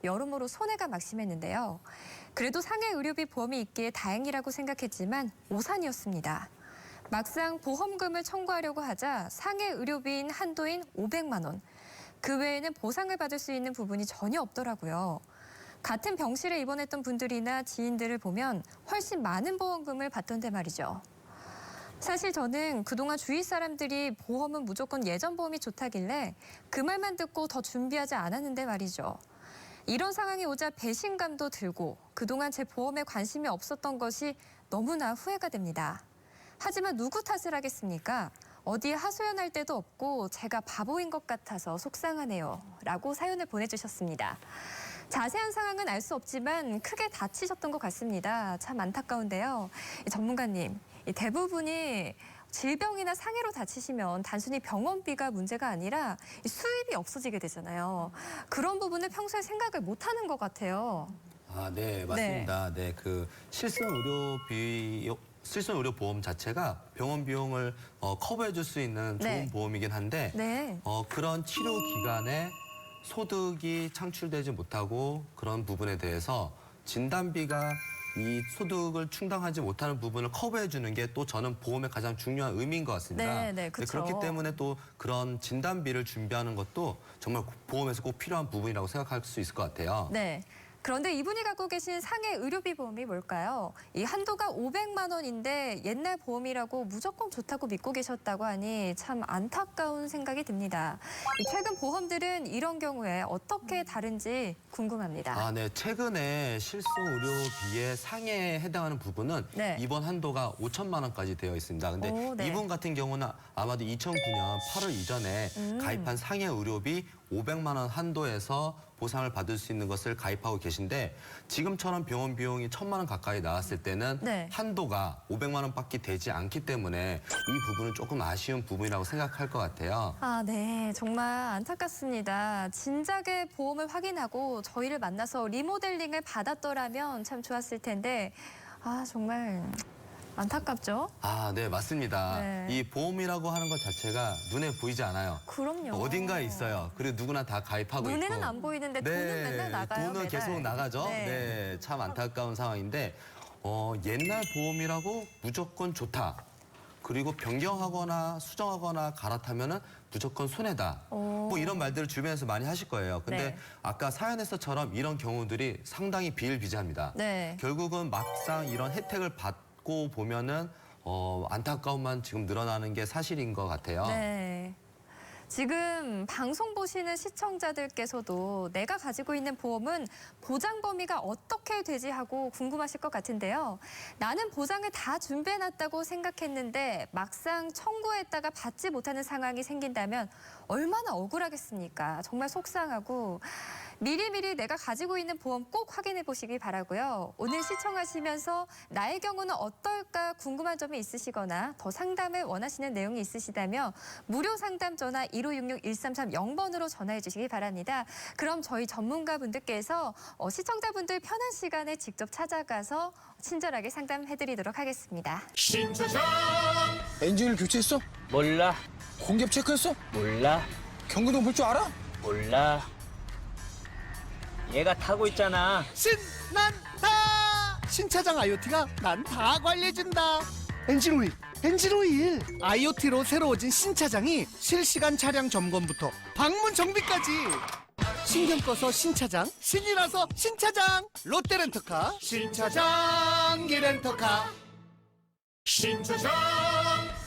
여러모로 손해가 막심했는데요. 그래도 상해 의료비 보험이 있기에 다행이라고 생각했지만 오산이었습니다. 막상 보험금을 청구하려고 하자 상해 의료비인 한도인 500만 원. 그 외에는 보상을 받을 수 있는 부분이 전혀 없더라고요. 같은 병실에 입원했던 분들이나 지인들을 보면 훨씬 많은 보험금을 받던데 말이죠. 사실 저는 그동안 주위 사람들이 보험은 무조건 예전 보험이 좋다길래 그 말만 듣고 더 준비하지 않았는데 말이죠. 이런 상황이 오자 배신감도 들고 그동안 제 보험에 관심이 없었던 것이 너무나 후회가 됩니다. 하지만 누구 탓을 하겠습니까? 어디에 하소연할 데도 없고 제가 바보인 것 같아서 속상하네요. 라고 사연을 보내주셨습니다. 자세한 상황은 알 수 없지만 크게 다치셨던 것 같습니다. 참 안타까운데요. 전문가님, 대부분이 질병이나 상해로 다치시면 단순히 병원비가 문제가 아니라 수입이 없어지게 되잖아요. 그런 부분을 평소에 생각을 못하는 것 같아요. 아, 네, 맞습니다. 네, 그 실손 의료 보험 자체가 병원 비용을 커버해줄 수 있는 좋은 네. 보험이긴 한데 네. 그런 치료 기간에 소득이 창출되지 못하고 그런 부분에 대해서 진단비가 이 소득을 충당하지 못하는 부분을 커버해 주는 게 또 저는 보험의 가장 중요한 의미인 것 같습니다. 네, 네, 그렇죠. 그렇기 때문에 또 그런 진단비를 준비하는 것도 정말 보험에서 꼭 필요한 부분이라고 생각할 수 있을 것 같아요. 네. 그런데 이분이 갖고 계신 상해 의료비 보험이 뭘까요? 이 한도가 500만 원인데 옛날 보험이라고 무조건 좋다고 믿고 계셨다고 하니 참 안타까운 생각이 듭니다. 최근 보험들은 이런 경우에 어떻게 다른지 궁금합니다. 아, 네. 최근에 실손 의료비의 상해에 해당하는 부분은 네. 이번 한도가 5천만 원까지 되어 있습니다. 근데 오, 네. 이분 같은 경우는 아마도 2009년 8월 이전에 가입한 상해 의료비 500만 원 한도에서 보상을 받을 수 있는 것을 가입하고 계신데 지금처럼 병원 비용이 1,000만 원 가까이 나왔을 때는 네. 한도가 500만 원밖에 되지 않기 때문에 이 부분은 조금 아쉬운 부분이라고 생각할 것 같아요. 아, 네. 정말 안타깝습니다. 진작에 보험을 확인하고 저희를 만나서 리모델링을 받았더라면 참 좋았을 텐데 아, 정말 안타깝죠? 아, 네, 맞습니다. 네. 이 보험이라고 하는 것 자체가 눈에 보이지 않아요. 그럼요. 어딘가에 있어요. 그리고 누구나 다 가입하고 있고. 눈에는 안 보이는데 돈은 맨날 나가요. 돈은 매달. 계속 나가죠. 네. 네, 참 안타까운 상황인데 옛날 보험이라고 무조건 좋다. 그리고 변경하거나 수정하거나 갈아타면은 무조건 손해다. 오. 뭐 이런 말들을 주변에서 많이 하실 거예요. 근데 네. 아까 사연에서처럼 이런 경우들이 상당히 비일비재합니다. 네. 결국은 막상 이런 혜택을 받고 보면은 안타까움만 지금 늘어나는 게 사실인 것 같아요. 네. 지금 방송 보시는 시청자들께서도 내가 가지고 있는 보험은 보장 범위가 어떻게 되지 하고 궁금하실 것 같은데요. 나는 보장을 다 준비해놨다고 생각했는데 막상 청구했다가 받지 못하는 상황이 생긴다면 얼마나 억울하겠습니까? 정말 속상하고 미리미리 내가 가지고 있는 보험 꼭 확인해 보시기 바라고요. 오늘 시청하시면서 나의 경우는 어떨까 궁금한 점이 있으시거나 더 상담을 원하시는 내용이 있으시다면 무료 상담 전화 1566-1330번으로 전화해 주시기 바랍니다. 그럼 저희 전문가분들께서 시청자분들 편한 시간에 직접 찾아가서 친절하게 상담해 드리도록 하겠습니다. 엔진을 교체했어? 몰라, 공기압 체크했어? 몰라, 경고등 볼 줄 알아? 몰라. 얘가 타고 있잖아. 신난다! 신차장 IoT가 난 다 관리해준다. 엔진 오일. IoT로 새로워진 신차장이 실시간 차량 점검부터 방문 정비까지. 신경 꺼서 신차장, 신이라서 신차장. 롯데렌터카, 신차장기 렌터카.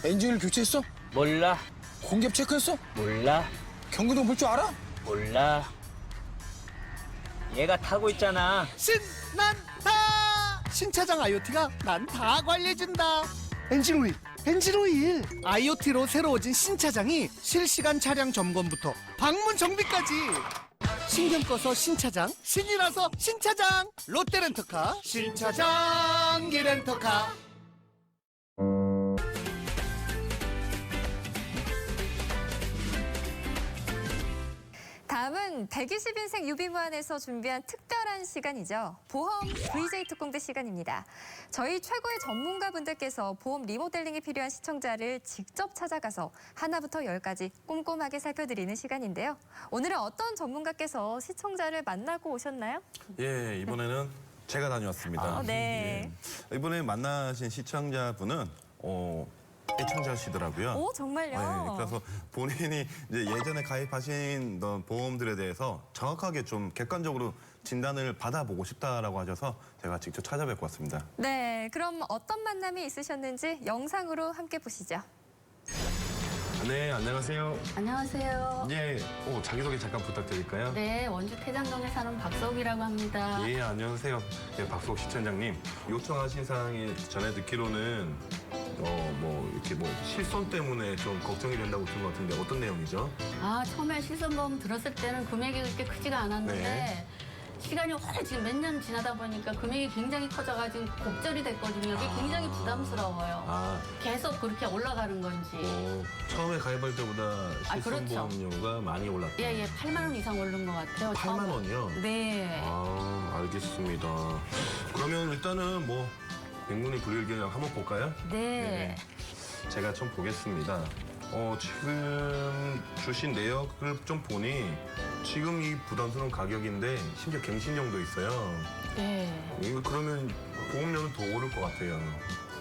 엔진을 교체했어? 몰라, 공기압 체크했어? 몰라, 경고등 볼 줄 알아? 몰라. 얘가 타고 있잖아. 신난다! 신차장 IoT가 난 다 관리해준다. 엔진 오일. IoT로 새로워진 신차장이 실시간 차량 점검부터 방문 정비까지. 신경 꺼서 신차장, 신이라서 신차장. 롯데렌터카, 신차장기 렌터카. 다음은 120인생 유비무한에서 준비한 특별한 시간이죠. 보험 VJ 특공대 시간입니다. 저희 최고의 전문가분들께서 보험 리모델링이 필요한 시청자를 직접 찾아가서 하나부터 열까지 꼼꼼하게 살펴드리는 시간인데요. 오늘은 어떤 전문가께서 시청자를 만나고 오셨나요? 예, 이번에는 제가 다녀왔습니다. 네. 예. 이번에 만나신 시청자분은 애청자시더라고요. 오, 정말요? 네, 그래서 본인이 이제 예전에 가입하신 보험들에 대해서 정확하게 좀 객관적으로 진단을 받아보고 싶다라고 하셔서 제가 직접 찾아뵙고 왔습니다. 네, 그럼 어떤 만남이 있으셨는지 영상으로 함께 보시죠. 네, 안녕하세요. 안녕하세요. 예, 자기소개 잠깐 부탁드릴까요? 네, 원주 태장동에 사는 박석이라고 합니다. 예, 안녕하세요. 예, 박수옥 시청장님. 요청하신 사항에 전에 듣기로는 실손 때문에 좀 걱정이 된다고 들은 것 같은데 어떤 내용이죠? 처음에 실손보험 들었을 때는 금액이 그렇게 크지가 않았는데 네. 시간이 오래 지금 몇 년 지나다 보니까 금액이 굉장히 커져가지고 곡절이 됐거든요. 이게 굉장히 부담스러워요. 계속 그렇게 올라가는 건지. 처음에 가입할 때보다 실손보험료가 많이 올랐다. 예, 8만 원 이상 오른 것 같아요. 8만 원이요? 네. 알겠습니다. 그러면 일단은 백문이 불여일견 한번 볼까요? 네. 제가 좀 보겠습니다. 지금 주신 내역을 좀 보니 지금 이 부담스러운 가격인데 심지어 갱신형도 있어요. 네. 그러면 보험료는 더 오를 것 같아요.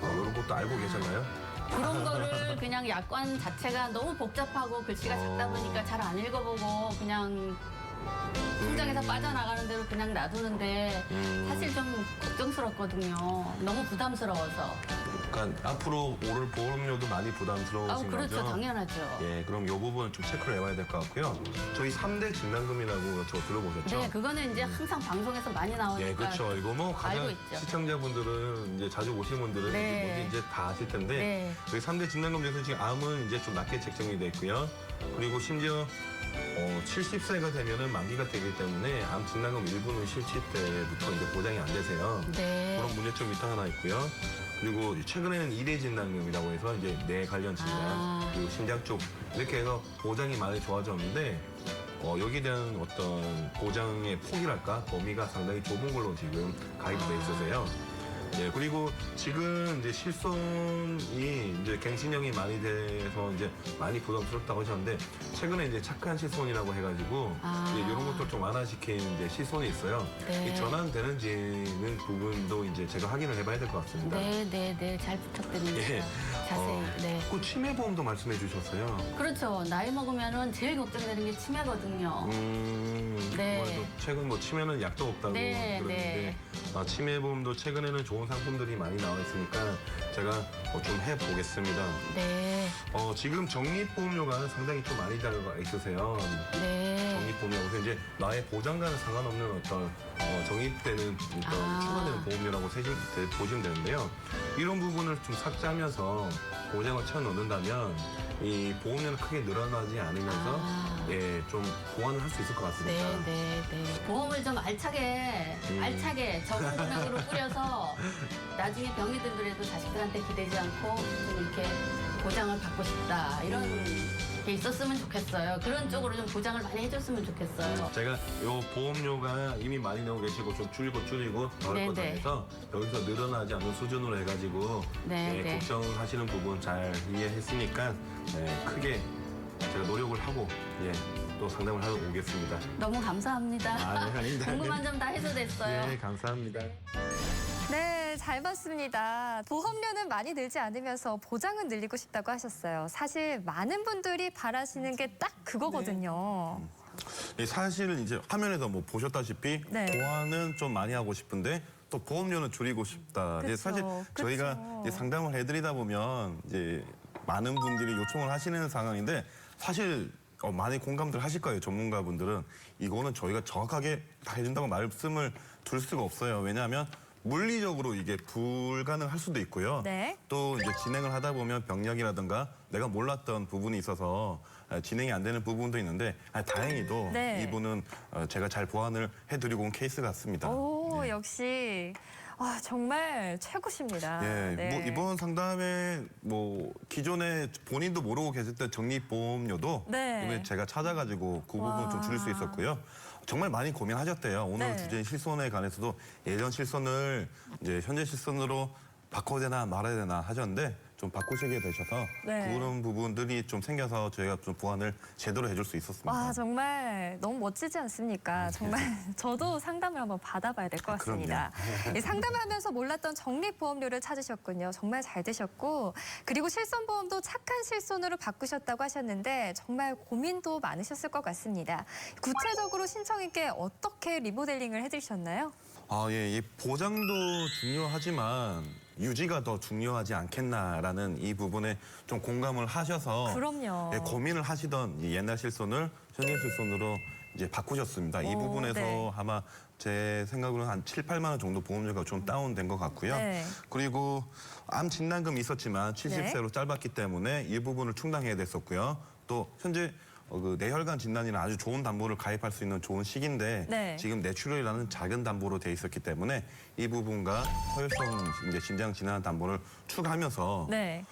이런 것도 알고 계셨나요? 그런 거를 그냥 약관 자체가 너무 복잡하고 글씨가 작다 보니까 잘 안 읽어보고 그냥 통장에서 빠져나가는 대로 그냥 놔두는데 사실 좀 걱정스럽거든요. 너무 부담스러워서. 그러니까 앞으로 오를 보험료도 많이 부담스러우신 그렇죠. 거죠? 당연하죠. 예, 그럼 이 부분 좀 체크를 해봐야 될 것 같고요. 저희 3대 진단금이라고 저 들어보셨죠? 네, 그거는 이제 항상 방송에서 많이 나오니까. 예, 그렇죠. 이거 가장 알고 있죠. 시청자분들은 이제 자주 오신 분들은 네. 이게 뭔지 이제 다 아실 텐데 네. 여기 3대 진단금 중에서 지금 암은 이제 좀 낮게 책정이 돼 있고요. 그리고 심지어 70세가 되면은 만기가 되기 때문에 암 진단금 일부는 실치 때부터 이제 보장이 안 되세요. 네. 그런 문제점이 또 하나 있고요. 그리고 최근에는 2대 진단금이라고 해서 이제 뇌 관련 진단, 그리고 심장 쪽 이렇게 해서 보장이 많이 좋아졌는데 여기에 대한 어떤 보장의 폭이랄까 범위가 상당히 좁은 걸로 지금 가입이 돼 있어서요. 예, 그리고 지금 이제 실손이 이제 갱신형이 많이 돼서 이제 많이 부담스럽다고 하셨는데 최근에 이제 착한 실손이라고 해가지고 이제 이런 것도 좀 완화시킨 이제 실손이 있어요. 네. 이 전환되는지는 부분도 이제 제가 확인을 해봐야 될 것 같습니다. 네. 잘 부탁드립니다. 예. 자세히. 네. 그 치매보험도 말씀해 주셨어요. 그렇죠. 나이 먹으면은 제일 걱정되는 게 치매거든요. 네. 최근 치매는 약도 없다고 네, 들었는데 치매보험도 최근에는 좋은 상품들이 많이 나와 있으니까 제가 좀 해보겠습니다. 네. 지금 적립보험료가 상당히 좀 많이 들어가 있으세요. 네. 적립보험료. 그래서 이제 나의 보장과는 상관없는 어떤 적립되는 추가되는 보험료라고 보시면 되는데요. 이런 부분을 좀 삭제하면서 보장을 채워 넣는다면 이 보험료는 크게 늘어나지 않으면서 좀 보완을 할 수 있을 것 같습니다. 네. 보험을 좀 알차게 적은 금액으로 뿌려서 나중에 병이 들더라도 자식들한테 기대지 않고 좀 이렇게 보장을 받고 싶다 이런 게 있었으면 좋겠어요. 그런 쪽으로 좀 보장을 많이 해줬으면 좋겠어요. 제가 요 보험료가 이미 많이 내고 계시고 좀 줄이고 나올 것 같아서 여기서 늘어나지 않는 수준으로 해가지고 걱정하시는 부분 잘 이해했으니까 크게 제가 노력을 하고 또 상담을 하러 오겠습니다. 너무 감사합니다. 아닙니다. 궁금한 점 다 해소됐어요. 네, 감사합니다. 네, 잘 봤습니다. 보험료는 많이 늘지 않으면서 보장은 늘리고 싶다고 하셨어요. 사실 많은 분들이 바라시는 게 딱 그거거든요. 사실은 이제 화면에서 보셨다시피 네. 보완은 좀 많이 하고 싶은데 또 보험료는 줄이고 싶다. 그쵸, 사실 저희가 이제 상담을 해드리다 보면 이제 많은 분들이 요청을 하시는 상황인데 사실 많이 공감들 하실 거예요. 전문가분들은 이거는 저희가 정확하게 다 해준다고 말씀을 드릴 수가 없어요. 왜냐하면 물리적으로 이게 불가능할 수도 있고요. 네. 또 이제 진행을 하다 보면 병력이라든가 내가 몰랐던 부분이 있어서 진행이 안 되는 부분도 있는데 다행히도 네. 이분은 제가 잘 보완을 해드리고 온 케이스 같습니다. 오, 역시 정말 최고십니다. 예, 네. 이번 상담에 기존에 본인도 모르고 계셨던 적립보험료도 이번에 제가 찾아가지고 그 부분 좀 줄일 수 있었고요. 정말 많이 고민하셨대요. 오늘 주제인 실손에 관해서도 예전 실손을 이제 현재 실손으로 바꿔야 되나 말아야 되나 하셨는데 좀 바꾸시게 되셔서 네. 그런 부분들이 좀 생겨서 저희가 좀 보완을 제대로 해줄 수 있었습니다. 와, 정말 너무 멋지지 않습니까? 정말 저도 상담을 한번 받아봐야 될 것 같습니다. 이 상담을 하면서 몰랐던 적립보험료를 찾으셨군요. 정말 잘 되셨고, 그리고 실손보험도 착한 실손으로 바꾸셨다고 하셨는데 정말 고민도 많으셨을 것 같습니다. 구체적으로 신청인께 어떻게 리모델링을 해드리셨나요? 예, 이 보장도 중요하지만 유지가 더 중요하지 않겠나라는 이 부분에 좀 공감을 하셔서 그럼요. 예, 고민을 하시던 이 옛날 실손을 현재 실손으로 이제 바꾸셨습니다. 이 부분에서 네. 아마 제 생각으로는 한 7, 8만 원 정도 보험료가 좀 다운된 것 같고요. 네. 그리고 암 진단금이 있었지만 70세로 짧았기 때문에 이 부분을 충당해야 됐었고요. 또 현재 그 뇌혈관 진단이나 아주 좋은 담보를 가입할 수 있는 좋은 시기인데 네. 지금 뇌출혈이라는 작은 담보로 돼 있었기 때문에 이 부분과 서열성 이제 신장 진단 담보를 추가하면서 네.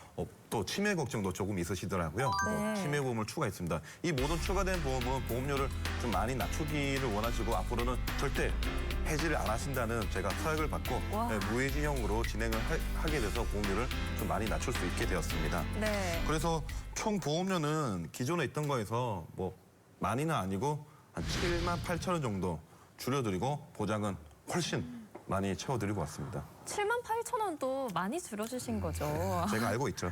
또 치매 걱정도 조금 있으시더라고요. 네. 치매 보험을 추가했습니다. 이 모든 추가된 보험은 보험료를 좀 많이 낮추기를 원하시고 앞으로는 절대 해지를 안 하신다는 제가 서약을 받고 와. 무해지형으로 진행을 하게 돼서 보험료를 좀 많이 낮출 수 있게 되었습니다. 네. 그래서 총 보험료는 기존에 있던 거에서 뭐 많이는 아니고 한 7만 8천 원 정도 줄여드리고 보장은 훨씬 많이 채워드리고 왔습니다. 7만 8천 원도 많이 줄여주신 거죠. 제가 알고 있죠.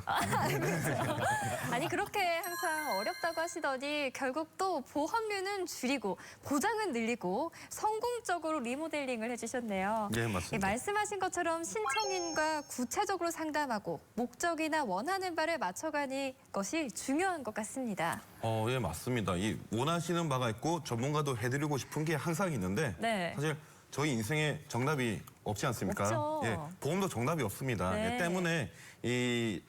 아니 그렇게 항상 어렵다고 하시더니 결국 또 보험료는 줄이고 보장은 늘리고 성공적으로 리모델링을 해주셨네요. 네, 맞습니다. 말씀하신 것처럼 신청인과 구체적으로 상담하고 목적이나 원하는 바를 맞춰가는 것이 중요한 것 같습니다. 예, 맞습니다. 이 원하시는 바가 있고 전문가도 해드리고 싶은 게 항상 있는데 네. 사실 저희 인생에 정답이 없지 않습니까? 없죠. 예, 보험도 정답이 없습니다. 네. 예, 때문에 이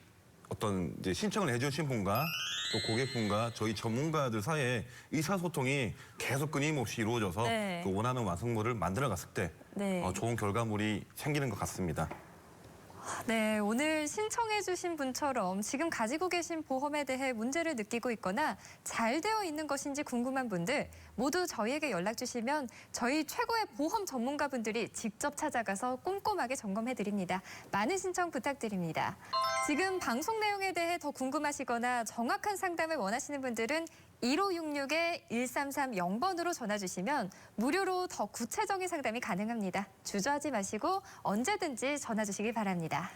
어떤 이제 신청을 해주신 분과 또 고객분과 저희 전문가들 사이에 의사소통이 계속 끊임없이 이루어져서 네. 그 원하는 완성물을 만들어갔을 때 네. 좋은 결과물이 생기는 것 같습니다. 네, 오늘 신청해주신 분처럼 지금 가지고 계신 보험에 대해 문제를 느끼고 있거나 잘 되어 있는 것인지 궁금한 분들 모두 저희에게 연락 주시면 저희 최고의 보험 전문가분들이 직접 찾아가서 꼼꼼하게 점검해드립니다. 많은 신청 부탁드립니다. 지금 방송 내용에 대해 더 궁금하시거나 정확한 상담을 원하시는 분들은 1566-1330번으로 전화 주시면 무료로 더 구체적인 상담이 가능합니다. 주저하지 마시고 언제든지 전화 주시기 바랍니다.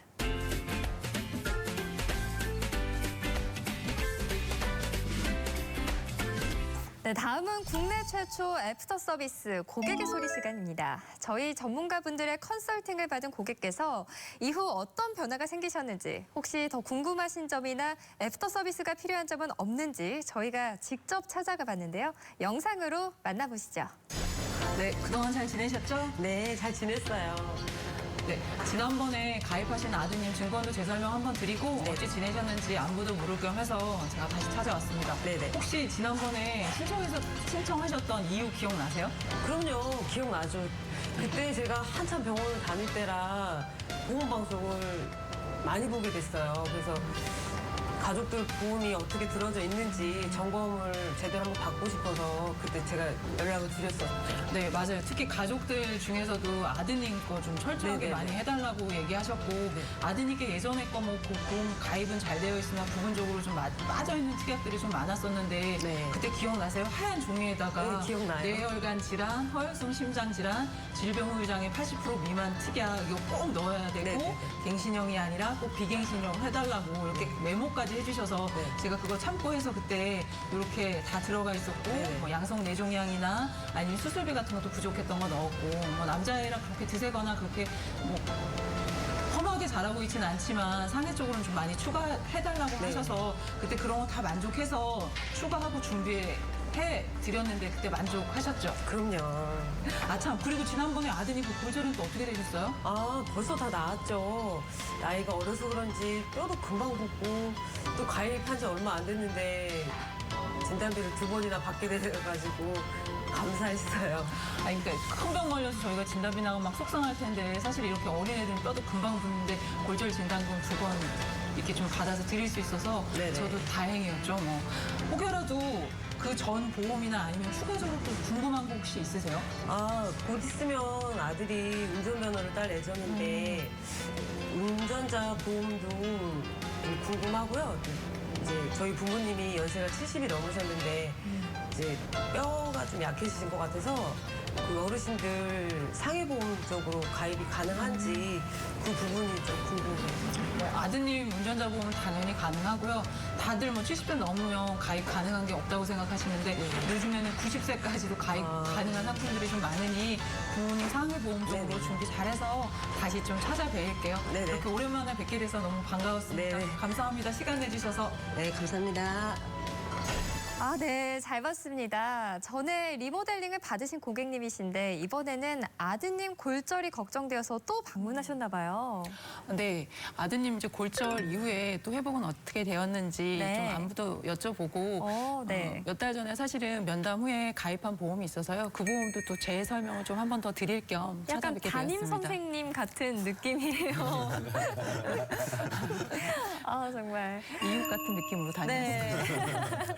네, 다음은 국내 최초 애프터 서비스 고객의 소리 시간입니다. 저희 전문가분들의 컨설팅을 받은 고객께서 이후 어떤 변화가 생기셨는지 혹시 더 궁금하신 점이나 애프터 서비스가 필요한 점은 없는지 저희가 직접 찾아가 봤는데요. 영상으로 만나보시죠. 네, 그동안 잘 지내셨죠? 네, 잘 지냈어요. 네, 지난번에 가입하신 아드님 증권도 재설명 한번 드리고 어찌 지내셨는지 안부도 물을 겸 해서 제가 다시 찾아왔습니다. 네네. 혹시 지난번에 신청하셨던 이유 기억나세요? 그럼요, 기억나죠. 그때 제가 한참 병원을 다닐 때라 보험방송을 많이 보게 됐어요. 그래서 가족들 보험이 어떻게 들어져 있는지 점검을 제대로 한번 받고 싶어서 그때 제가 연락을 드렸었죠. 네, 맞아요. 특히 가족들 중에서도 아드님 거 좀 철저하게 네네네. 많이 해달라고 얘기하셨고 아드님께 예전에 거 뭐 보험 가입은 잘 되어 있으나 부분적으로 좀 빠져있는 특약들이 좀 많았었는데 네. 그때 기억나세요? 하얀 종이에다가 네, 기억나요. 뇌혈관 질환, 허혈성 심장 질환, 질병 후유장애 80% 미만 특약 이거 꼭 넣어야 되고 네네네. 갱신형이 아니라 꼭 비갱신형 해달라고 이렇게 메모까지 해주셔서 네. 제가 그거 참고해서 그때 이렇게 다 들어가 있었고 네네. 뭐 양성 뇌종양이나 아니면 수술비 같은 것도 부족했던 거 넣었고 뭐 남자애라 그렇게 드세거나 그렇게 뭐 험하게 잘하고 있지는 않지만 상해 쪽으로는 좀 많이 추가해달라고 네. 하셔서 그때 그런 거 다 만족해서 추가하고 준비해 드렸는데 그때 만족하셨죠? 그럼요. 아 참 그리고 지난번에 아드님 그 골절은 또 어떻게 되셨어요? 아, 벌써 다 나았죠. 나이가 어려서 그런지 뼈도 금방 붓고 또 가입한 지 얼마 안 됐는데 진단비를 2번이나 받게 돼가지고 감사했어요. 아니, 그러니까 큰 병 걸려서 저희가 진단비 나가면 막 속상할 텐데 사실 이렇게 어린애들은 뼈도 금방 붓는데 골절 진단금 2번 이렇게 좀 받아서 드릴 수 있어서 네네. 저도 다행이었죠. 뭐 혹여라도 그 전 보험이나 아니면 추가적으로 또 궁금한 거 혹시 있으세요? 아, 곧 있으면 아들이 운전면허를 딸 예정인데 운전자 보험도 궁금하고요. 이제 저희 부모님이 연세가 70이 넘으셨는데 이제 뼈가 좀 약해지신 것 같아서 그 어르신들 상해보험 쪽으로 가입이 가능한지 그 부분이 좀 궁금해요. 네, 아드님 운전자 보험은 당연히 가능하고요. 다들 뭐 70대 넘으면 가입 가능한 게 없다고 생각하시는데 요즘에는 90세까지도 가입 가능한 상품들이 좀 많으니 부모님 상해보험 쪽으로 준비 잘해서 다시 좀 찾아뵐게요. 네네. 이렇게 오랜만에 뵙게 돼서 너무 반가웠습니다. 네네. 감사합니다. 시간 내주셔서. 네, 감사합니다. 아, 네, 잘 봤습니다. 전에 리모델링을 받으신 고객님이신데 이번에는 아드님 골절이 걱정되어서 또 방문하셨나 봐요. 네, 아드님 이제 골절 이후에 또 회복은 어떻게 되었는지 네. 좀 안부도 여쭤보고 네. 몇 달 전에 사실은 면담 후에 가입한 보험이 있어서요. 그 보험도 또 제 설명을 좀 한 번 더 드릴 겸 약간 찾아뵙게 담임 되었습니다. 선생님 같은 느낌이에요. 아, 정말. 이웃 같은 느낌으로 다녔습니다. 네.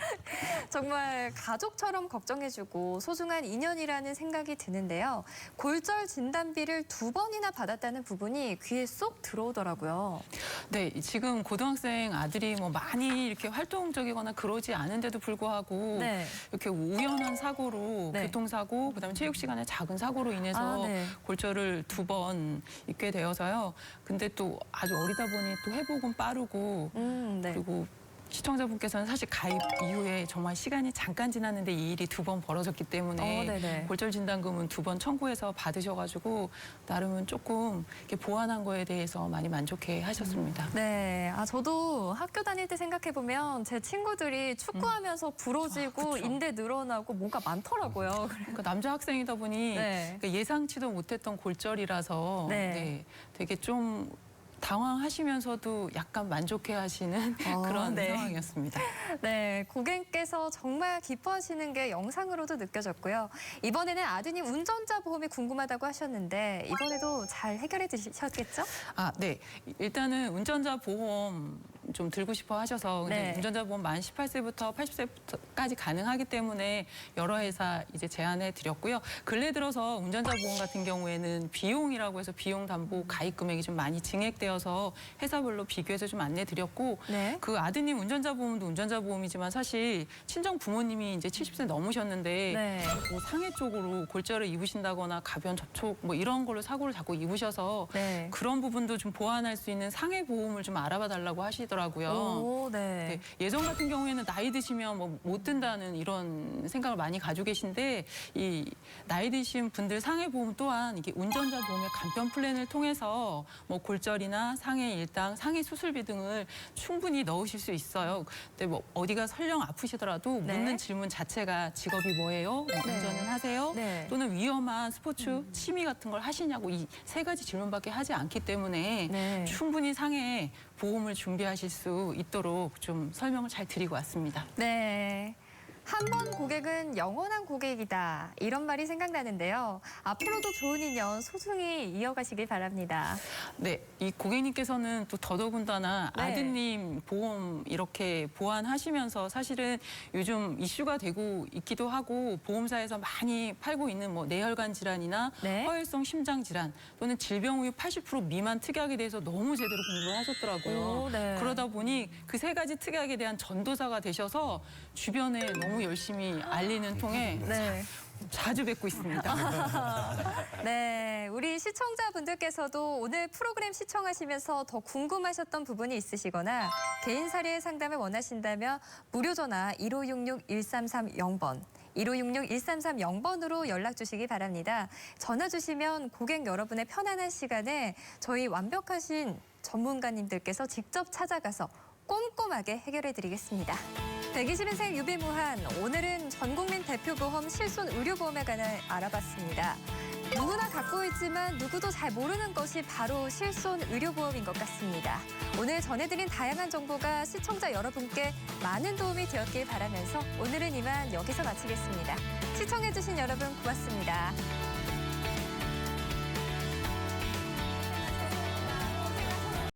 정말 가족처럼 걱정해주고 소중한 인연이라는 생각이 드는데요. 골절 진단비를 2번이나 받았다는 부분이 귀에 쏙 들어오더라고요. 네, 지금 고등학생 아들이 뭐 많이 이렇게 활동적이거나 그러지 않은데도 불구하고 네. 이렇게 우연한 사고로 네. 교통사고, 그다음에 체육 시간에 작은 사고로 인해서 네. 골절을 2번 입게 되어서요. 근데 또 아주 어리다 보니 또 회복은 빠르고 네. 그리고 시청자분께서는 사실 가입 이후에 정말 시간이 잠깐 지났는데 이 일이 2번 벌어졌기 때문에 네네. 골절 진단금은 2번 청구해서 받으셔가지고 나름은 조금 이렇게 보완한 거에 대해서 많이 만족해 하셨습니다. 네, 저도 학교 다닐 때 생각해보면 제 친구들이 축구하면서 부러지고 그쵸. 인대 늘어나고 뭐가 많더라고요. 그러니까 남자 학생이다 보니 네. 그러니까 예상치도 못했던 골절이라서 네. 되게 좀 당황하시면서도 약간 만족해하시는 그런 네. 상황이었습니다. 네, 고객께서 정말 기뻐하시는 게 영상으로도 느껴졌고요. 이번에는 아드님 운전자 보험이 궁금하다고 하셨는데 이번에도 잘 해결해 주셨겠죠? 아, 네. 일단은 운전자 보험 좀 들고 싶어 하셔서 근데 네. 운전자 보험 만 18세부터 80세까지 가능하기 때문에 여러 회사 이제 제안해 드렸고요. 근래 들어서 운전자 보험 같은 경우에는 비용이라고 해서 비용 담보 가입 금액이 좀 많이 증액되어서 회사별로 비교해서 좀 안내 드렸고 네. 그 아드님 운전자 보험도 운전자 보험이지만 사실 친정 부모님이 이제 70세 넘으셨는데 네. 뭐 상해 쪽으로 골절을 입으신다거나 가변 접촉 뭐 이런 걸로 사고를 자꾸 입으셔서 네. 그런 부분도 좀 보완할 수 있는 상해 보험을 좀 알아봐 달라고 하시더라고요. 오, 네. 네, 예전 같은 경우에는 나이 드시면 뭐 못 든다는 이런 생각을 많이 가지고 계신데 이 나이 드신 분들 상해 보험 또한 이게 운전자 보험의 간편 플랜을 통해서 뭐 골절이나 상해 일당, 상해 수술비 등을 충분히 넣으실 수 있어요. 근데 뭐 어디가 설령 아프시더라도 네. 묻는 질문 자체가 직업이 뭐예요? 뭐 운전은 하세요? 네. 또는 위험한 스포츠, 취미 같은 걸 하시냐고 이 3가지 질문밖에 하지 않기 때문에 네. 충분히 상해 보험을 준비하실 수 있도록 좀 설명을 잘 드리고 왔습니다. 네. 한 번 고객은 영원한 고객이다. 이런 말이 생각나는데요. 앞으로도 좋은 인연 소중히 이어가시길 바랍니다. 네, 이 고객님께서는 또 더더군다나 네. 아드님 보험 이렇게 보완하시면서 사실은 요즘 이슈가 되고 있기도 하고 보험사에서 많이 팔고 있는 뭐 뇌혈관 질환이나 네. 허혈성 심장 질환 또는 질병 후유 80% 미만 특약에 대해서 너무 제대로 공부를 하셨더라고요. 오, 네. 그러다 보니 그 3가지 특약에 대한 전도사가 되셔서 주변에 너무 열심히 알리는 통에 네. 자주 뵙고 있습니다. 네, 우리 시청자분들께서도 오늘 프로그램 시청하시면서 더 궁금하셨던 부분이 있으시거나 개인 사례 상담을 원하신다면 무료 전화 1566-1330번 1566-1330번으로 연락 주시기 바랍니다. 전화 주시면 고객 여러분의 편안한 시간에 저희 완벽하신 전문가님들께서 직접 찾아가서 꼼꼼하게 해결해 드리겠습니다. 120인생 유비무한, 오늘은 전국민 대표보험 실손 의료보험에 관해 알아봤습니다. 누구나 갖고 있지만 누구도 잘 모르는 것이 바로 실손 의료보험인 것 같습니다. 오늘 전해드린 다양한 정보가 시청자 여러분께 많은 도움이 되었길 바라면서 오늘은 이만 여기서 마치겠습니다. 시청해주신 여러분 고맙습니다.